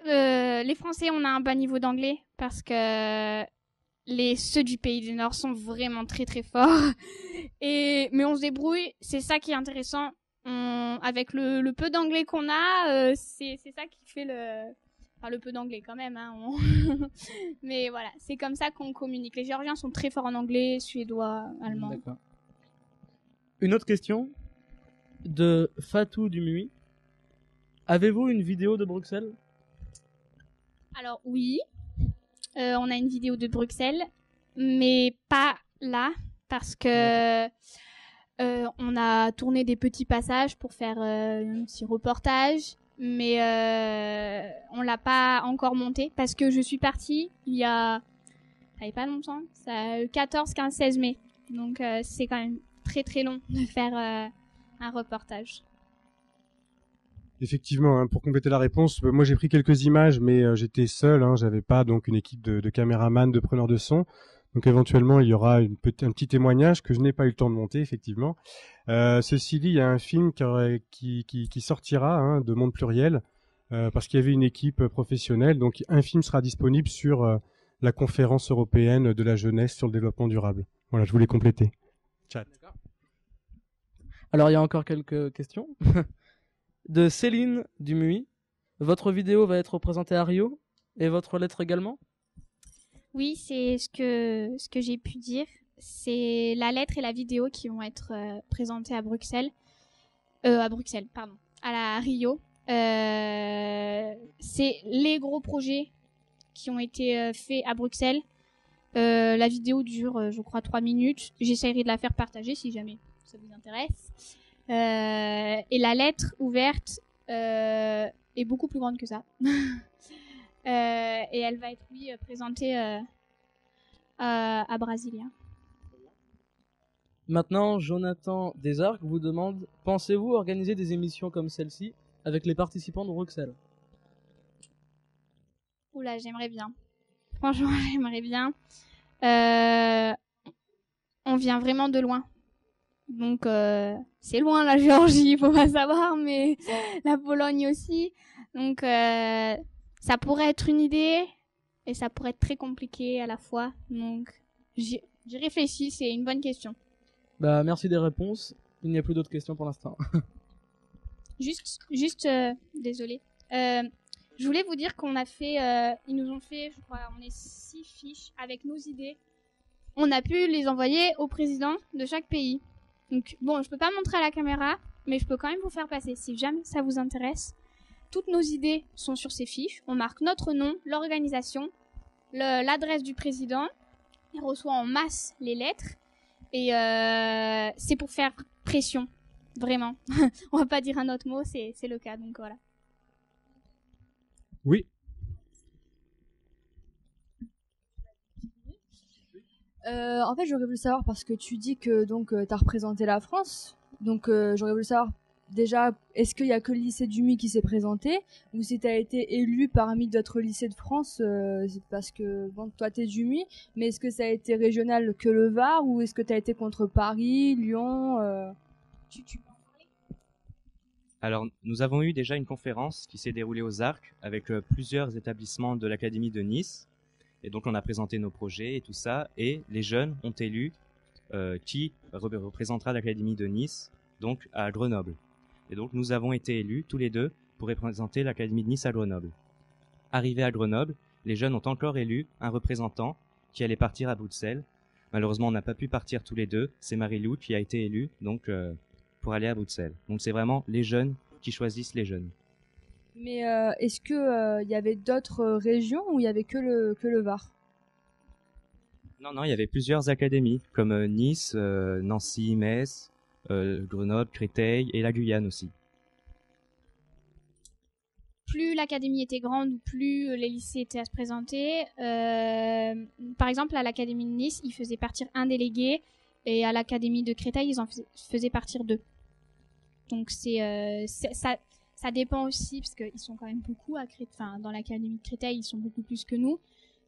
Les Français, on a un bas niveau d'anglais parce que ceux du pays du Nord sont vraiment très très forts. Mais on se débrouille, c'est ça qui est intéressant. Avec le peu d'anglais qu'on a, c'est ça qui fait le peu d'anglais quand même. Hein, mais voilà, c'est comme ça qu'on communique. Les Géorgiens sont très forts en anglais, suédois, allemand. D'accord. Une autre question de Fatou du MUI. Avez-vous une vidéo de Bruxelles? Alors oui, on a une vidéo de Bruxelles, mais pas là, parce que on a tourné des petits passages pour faire un petit reportage, mais on l'a pas encore monté, parce que je suis partie il y a pas longtemps, ça 14, 15, 16 mai, donc c'est quand même très très long de faire un reportage. Effectivement, hein, pour compléter la réponse, moi j'ai pris quelques images, mais j'étais seul, hein, j'avais pas donc une équipe de caméramans, de preneurs de son. Donc éventuellement il y aura un petit témoignage que je n'ai pas eu le temps de monter, effectivement. Ceci dit, il y a un film qui sortira hein, de Monde Pluriel, parce qu'il y avait une équipe professionnelle. Donc un film sera disponible sur la conférence européenne de la jeunesse sur le développement durable. Voilà, je voulais compléter. Chat. Alors il y a encore quelques questions. De Céline du MUI. Votre vidéo va être présentée à Rio et votre lettre également? Oui, c'est ce que j'ai pu dire. C'est la lettre et la vidéo qui vont être présentées à Bruxelles. À Rio. C'est les gros projets qui ont été faits à Bruxelles. La vidéo dure, je crois, 3 minutes. J'essaierai de la faire partager si jamais ça vous intéresse. Et la lettre ouverte est beaucoup plus grande que ça. Et elle va être, présentée à Brasilia. Maintenant, Jonathan Desargues vous demande, pensez-vous organiser des émissions comme celle-ci avec les participants de Bruxelles? Oula, j'aimerais bien. Franchement, j'aimerais bien. On vient vraiment de loin. Donc, c'est loin la Géorgie, faut pas savoir, mais la Pologne aussi. Donc, ça pourrait être une idée et ça pourrait être très compliqué à la fois. Donc, j'y réfléchis, c'est une bonne question. Bah, merci des réponses. Il n'y a plus d'autres questions pour l'instant. Désolée. Je voulais vous dire qu'on a fait, ils nous ont fait, je crois, on est 6 fiches avec nos idées. On a pu les envoyer au président de chaque pays. Donc, bon, je peux pas montrer à la caméra, mais je peux quand même vous faire passer si jamais ça vous intéresse. toutes nos idées sont sur ces fiches. On marque notre nom, l'organisation, l'adresse du président. Il reçoit en masse les lettres. Et c'est pour faire pression, vraiment. On va pas dire un autre mot, c'est le cas, donc voilà. Oui. En fait, j'aurais voulu savoir parce que tu dis que donc tu as représenté la France. Donc j'aurais voulu savoir déjà, est-ce qu'il y a que le lycée du Mi qui s'est présenté ou si tu as été élu parmi d'autres lycées de France parce que bon, toi tu es du Mi, mais est-ce que ça a été régional que le Var ou est-ce que tu as été contre Paris, Lyon Alors, nous avons eu déjà une conférence qui s'est déroulée aux Arcs avec plusieurs établissements de l'Académie de Nice. Et donc, on a présenté nos projets et tout ça. Et les jeunes ont élu qui représentera l'Académie de Nice, donc à Grenoble. Et donc, nous avons été élus tous les deux pour représenter l'Académie de Nice à Grenoble. Arrivés à Grenoble, les jeunes ont encore élu un représentant qui allait partir à Bruxelles. Malheureusement, on n'a pas pu partir tous les deux. C'est Marie-Lou qui a été élue donc pour aller à Bruxelles. Donc, c'est vraiment les jeunes qui choisissent les jeunes. Mais est-ce que y avait d'autres régions ou il y avait que le Var? Non, il y avait plusieurs académies comme Nice, Nancy, Metz, Grenoble, Créteil et la Guyane aussi. Plus l'académie était grande, plus les lycées étaient à se présenter. Par exemple, à l'académie de Nice, ils faisaient partir un délégué et à l'académie de Créteil, ils en faisaient partir 2. Donc ça dépend aussi parce qu'ils sont quand même beaucoup à dans l'académie de Créteil, ils sont beaucoup plus que nous.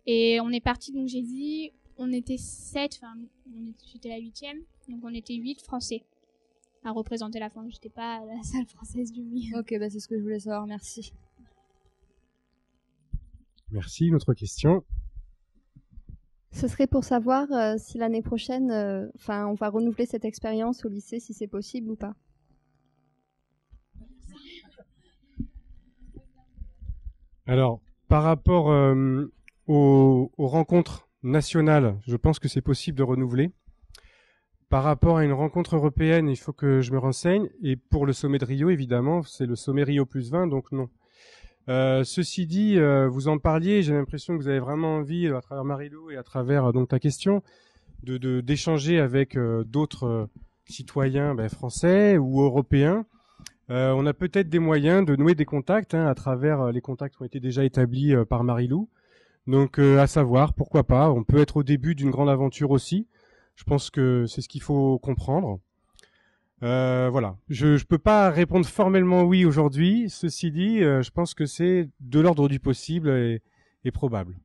Et on est parti, donc j'ai dit, on était 7, j'étais la 8e, donc on était 8 Français à représenter la France. J'étais pas à la salle française du Mi. Ok, c'est ce que je voulais savoir, merci. Merci, une autre question. Ce serait pour savoir si l'année prochaine, on va renouveler cette expérience au lycée, si c'est possible ou pas. Alors, par rapport aux rencontres nationales, je pense que c'est possible de renouveler. Par rapport à une rencontre européenne, il faut que je me renseigne. Et pour le sommet de Rio, évidemment, c'est le sommet Rio plus 20, donc non. Ceci dit, vous en parliez, j'ai l'impression que vous avez vraiment envie, à travers Marie-Lou et à travers donc ta question, d'échanger avec d'autres citoyens français ou européens. On a peut-être des moyens de nouer des contacts à travers les contacts qui ont été déjà établis par Marie-Lou. Donc à savoir, pourquoi pas, on peut être au début d'une grande aventure aussi. Je pense que c'est ce qu'il faut comprendre. Voilà, je peux pas répondre formellement oui aujourd'hui. Ceci dit, je pense que c'est de l'ordre du possible et probable.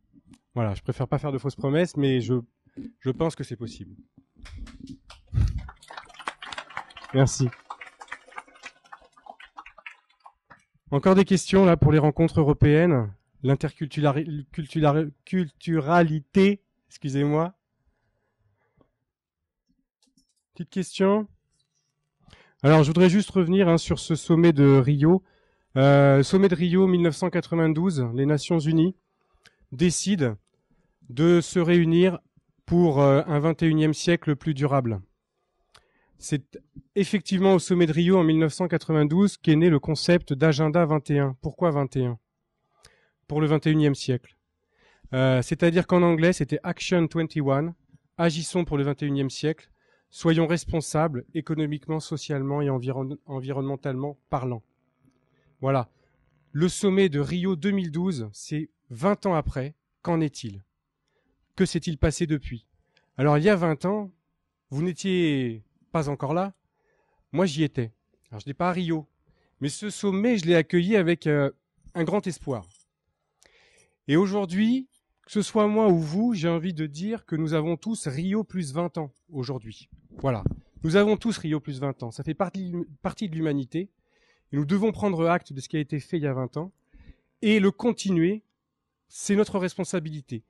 Voilà, je préfère pas faire de fausses promesses, mais je pense que c'est possible. Merci. Encore des questions là pour les rencontres européennes, l'interculturalité, excusez-moi. Petite question. Alors, je voudrais juste revenir sur ce sommet de Rio. Sommet de Rio 1992, les Nations Unies décident de se réunir pour un 21e siècle plus durable. C'est effectivement au sommet de Rio en 1992 qu'est né le concept d'agenda 21. Pourquoi 21 ? Pour le 21e siècle. C'est-à-dire qu'en anglais, c'était Action 21, agissons pour le 21e siècle. Soyons responsables économiquement, socialement et environnementalement parlant. Voilà. Le sommet de Rio 2012, c'est 20 ans après. Qu'en est-il ? Que s'est-il passé depuis ? Alors, il y a 20 ans, vous n'étiez pas encore là. Moi, j'y étais. Alors, je n'étais pas à Rio. Mais ce sommet, je l'ai accueilli avec un grand espoir. Et aujourd'hui, que ce soit moi ou vous, j'ai envie de dire que nous avons tous Rio plus 20 ans aujourd'hui. Voilà. Nous avons tous Rio plus 20 ans. Ça fait partie de l'humanité. Et nous devons prendre acte de ce qui a été fait il y a 20 ans. Et le continuer, c'est notre responsabilité.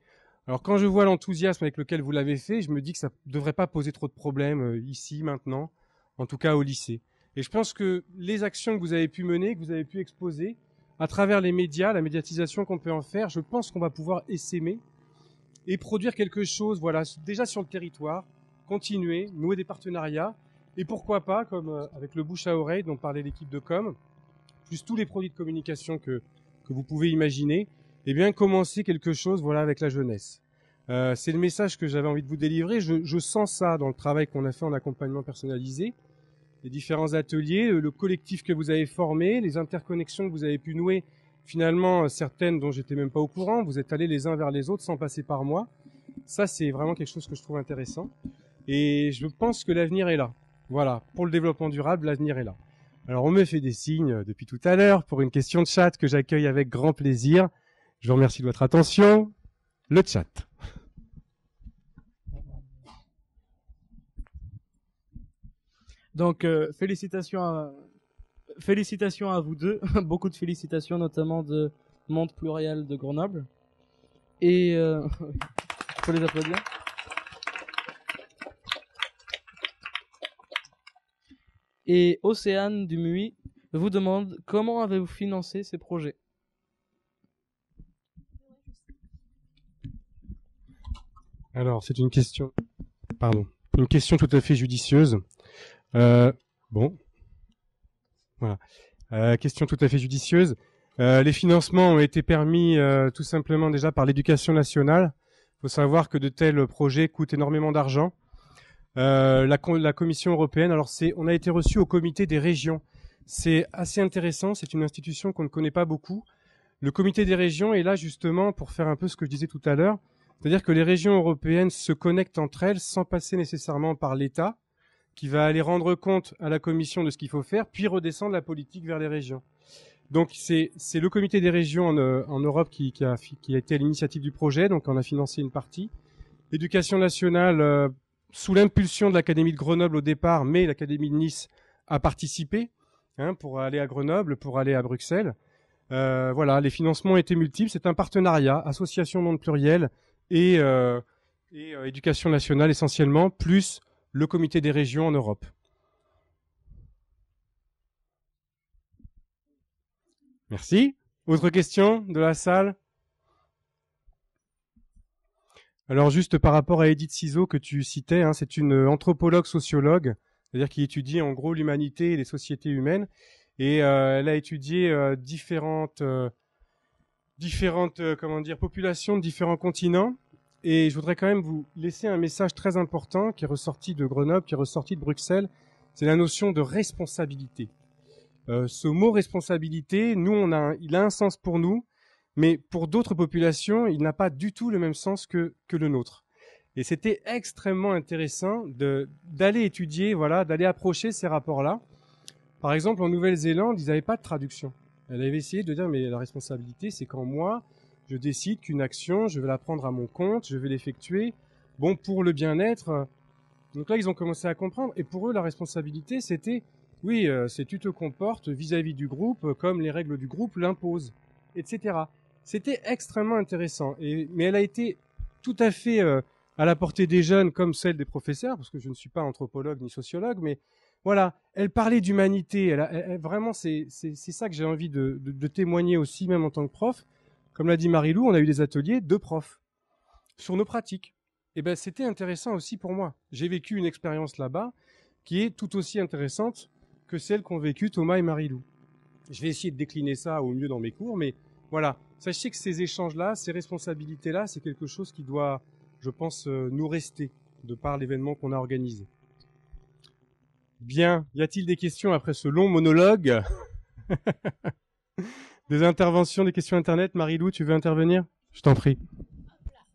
Alors quand je vois l'enthousiasme avec lequel vous l'avez fait, je me dis que ça ne devrait pas poser trop de problèmes ici, maintenant, en tout cas au lycée. Et je pense que les actions que vous avez pu mener, que vous avez pu exposer, à travers les médias, la médiatisation qu'on peut en faire, je pense qu'on va pouvoir essaimer et produire quelque chose, voilà, déjà sur le territoire, continuer, nouer des partenariats, et pourquoi pas, comme avec le bouche à oreille dont parlait l'équipe de com, plus tous les produits de communication que vous pouvez imaginer, eh bien, commencer quelque chose, voilà, avec la jeunesse. C'est le message que j'avais envie de vous délivrer. Je sens ça dans le travail qu'on a fait en accompagnement personnalisé, les différents ateliers, le collectif que vous avez formé, les interconnexions que vous avez pu nouer, finalement, certaines dont j'étais même pas au courant, vous êtes allés les uns vers les autres sans passer par moi. Ça, c'est vraiment quelque chose que je trouve intéressant. Et je pense que l'avenir est là. Voilà, pour le développement durable, l'avenir est là. Alors, on me fait des signes depuis tout à l'heure pour une question de chat que j'accueille avec grand plaisir. Je vous remercie de votre attention. Le chat. Donc, félicitations à vous deux. Beaucoup de félicitations, notamment de Monde Pluriel de Grenoble. Et faut les applaudir. Et Océane du MUI vous demande comment avez-vous financé ces projets? Alors, c'est une question, une question tout à fait judicieuse. Bon, voilà, question tout à fait judicieuse. Les financements ont été permis tout simplement déjà par l'éducation nationale. Il faut savoir que de tels projets coûtent énormément d'argent. La Commission européenne, alors on a été reçu au comité des régions. C'est assez intéressant, c'est une institution qu'on ne connaît pas beaucoup. Le comité des régions est là justement pour faire un peu ce que je disais tout à l'heure, c'est-à-dire que les régions européennes se connectent entre elles sans passer nécessairement par l'État, qui va aller rendre compte à la Commission de ce qu'il faut faire, puis redescendre la politique vers les régions. Donc c'est le comité des régions en Europe qui a été à l'initiative du projet, donc on a financé une partie. L'éducation nationale, sous l'impulsion de l'Académie de Grenoble au départ, mais l'Académie de Nice a participé pour aller à Grenoble, pour aller à Bruxelles. Voilà, les financements ont été multiples. C'est un partenariat, association Monde Pluriel et éducation nationale essentiellement, plus le comité des régions en Europe. Merci. Autre question de la salle? Alors juste par rapport à Edith Ciseaux que tu citais, c'est une anthropologue sociologue, c'est-à-dire qui étudie en gros l'humanité et les sociétés humaines, et elle a étudié différentes populations de différents continents. Et je voudrais quand même vous laisser un message très important qui est ressorti de Grenoble, qui est ressorti de Bruxelles, c'est la notion de responsabilité. Ce mot responsabilité, il a un sens pour nous, mais pour d'autres populations, il n'a pas du tout le même sens que le nôtre. Et c'était extrêmement intéressant d'aller étudier, voilà, d'aller approcher ces rapports-là. Par exemple, en Nouvelle-Zélande, ils n'avaient pas de traduction. Elle avait essayé de dire, mais la responsabilité, c'est quand moi, je décide qu'une action, je vais la prendre à mon compte, je vais l'effectuer, bon, pour le bien-être. Donc là, ils ont commencé à comprendre. Et pour eux, la responsabilité, c'était, oui, c'est tu te comportes vis-à-vis du groupe comme les règles du groupe l'imposent, etc. C'était extrêmement intéressant. Mais elle a été tout à fait à la portée des jeunes comme celle des professeurs, parce que je ne suis pas anthropologue ni sociologue, mais voilà, elle parlait d'humanité. Vraiment, c'est ça que j'ai envie de témoigner aussi, même en tant que prof. Comme l'a dit Marie-Lou, on a eu des ateliers de profs sur nos pratiques. Et ben, c'était intéressant aussi pour moi. J'ai vécu une expérience là-bas qui est tout aussi intéressante que celle qu'ont vécu Thomas et Marie-Lou. Je vais essayer de décliner ça au mieux dans mes cours, mais voilà. Sachez que ces échanges-là, ces responsabilités-là, c'est quelque chose qui doit, je pense, nous rester de par l'événement qu'on a organisé. Bien, y a-t-il des questions après ce long monologue? Des interventions, des questions Internet? Marie-Lou, tu veux intervenir? Je t'en prie.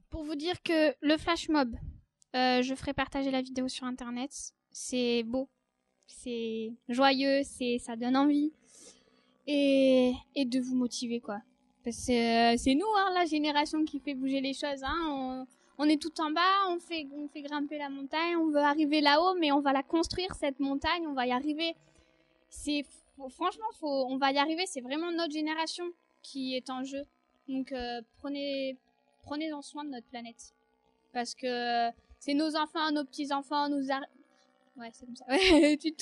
Pour vous dire que le flash mob, je ferai partager la vidéo sur Internet. C'est beau, c'est joyeux, ça donne envie et de vous motiver, quoi. Parce que c'est nous, la génération qui fait bouger les choses. On est tout en bas, on fait grimper la montagne, on veut arriver là-haut, mais on va la construire, cette montagne, on va y arriver. Franchement, on va y arriver, c'est vraiment notre génération qui est en jeu. Donc prenez-en soin de notre planète. Parce que c'est nos enfants, nos petits-enfants, ouais, c'est comme ça. Ouais, tous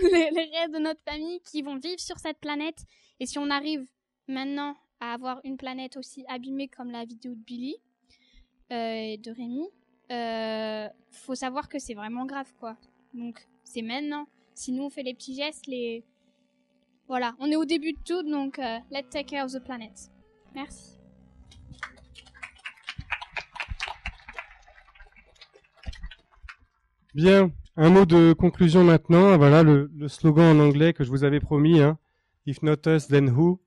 les restes de notre famille qui vont vivre sur cette planète. Et si on arrive maintenant à avoir une planète aussi abîmée comme la vidéo de Billy et de Rémi, faut savoir que c'est vraiment grave, quoi. Donc c'est maintenant. Si nous on fait les petits gestes, Voilà, on est au début de tout, donc let's take care of the planet. Merci. Bien, un mot de conclusion maintenant. Voilà le slogan en anglais que je vous avais promis. Hein. If not us, then who?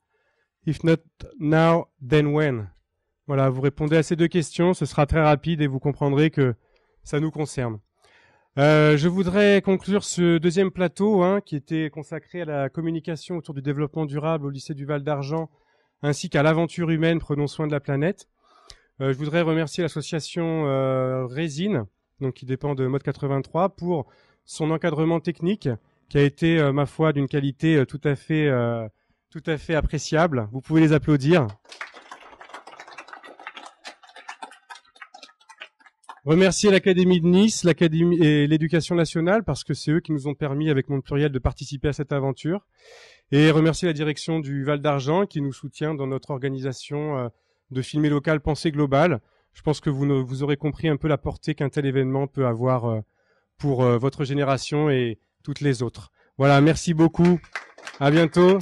If not now, then when? Voilà, vous répondez à ces deux questions. Ce sera très rapide et vous comprendrez que ça nous concerne. Je voudrais conclure ce deuxième plateau qui était consacré à la communication autour du développement durable au lycée du Val d'Argent ainsi qu'à l'aventure humaine Prenons soin de la planète. Je voudrais remercier l'association Résine, donc qui dépend de Mode 83, pour son encadrement technique qui a été, ma foi, d'une qualité tout à fait appréciable. Vous pouvez les applaudir. Remercier l'Académie de Nice, l'Académie et l'Éducation nationale parce que c'est eux qui nous ont permis, avec Monde Pluriel, de participer à cette aventure. Et remercier la direction du Val d'Argent qui nous soutient dans notre organisation de Filmer local, Pensée globale. Je pense que vous aurez compris un peu la portée qu'un tel événement peut avoir pour votre génération et toutes les autres. Voilà, merci beaucoup. À bientôt.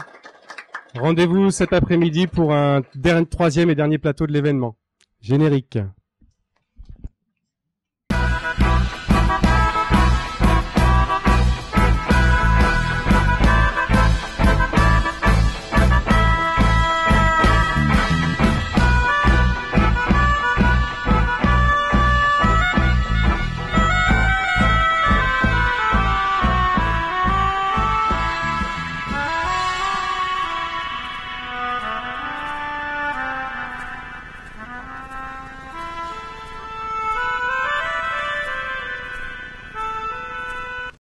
Rendez-vous cet après-midi pour un troisième et dernier plateau de l'événement. Générique.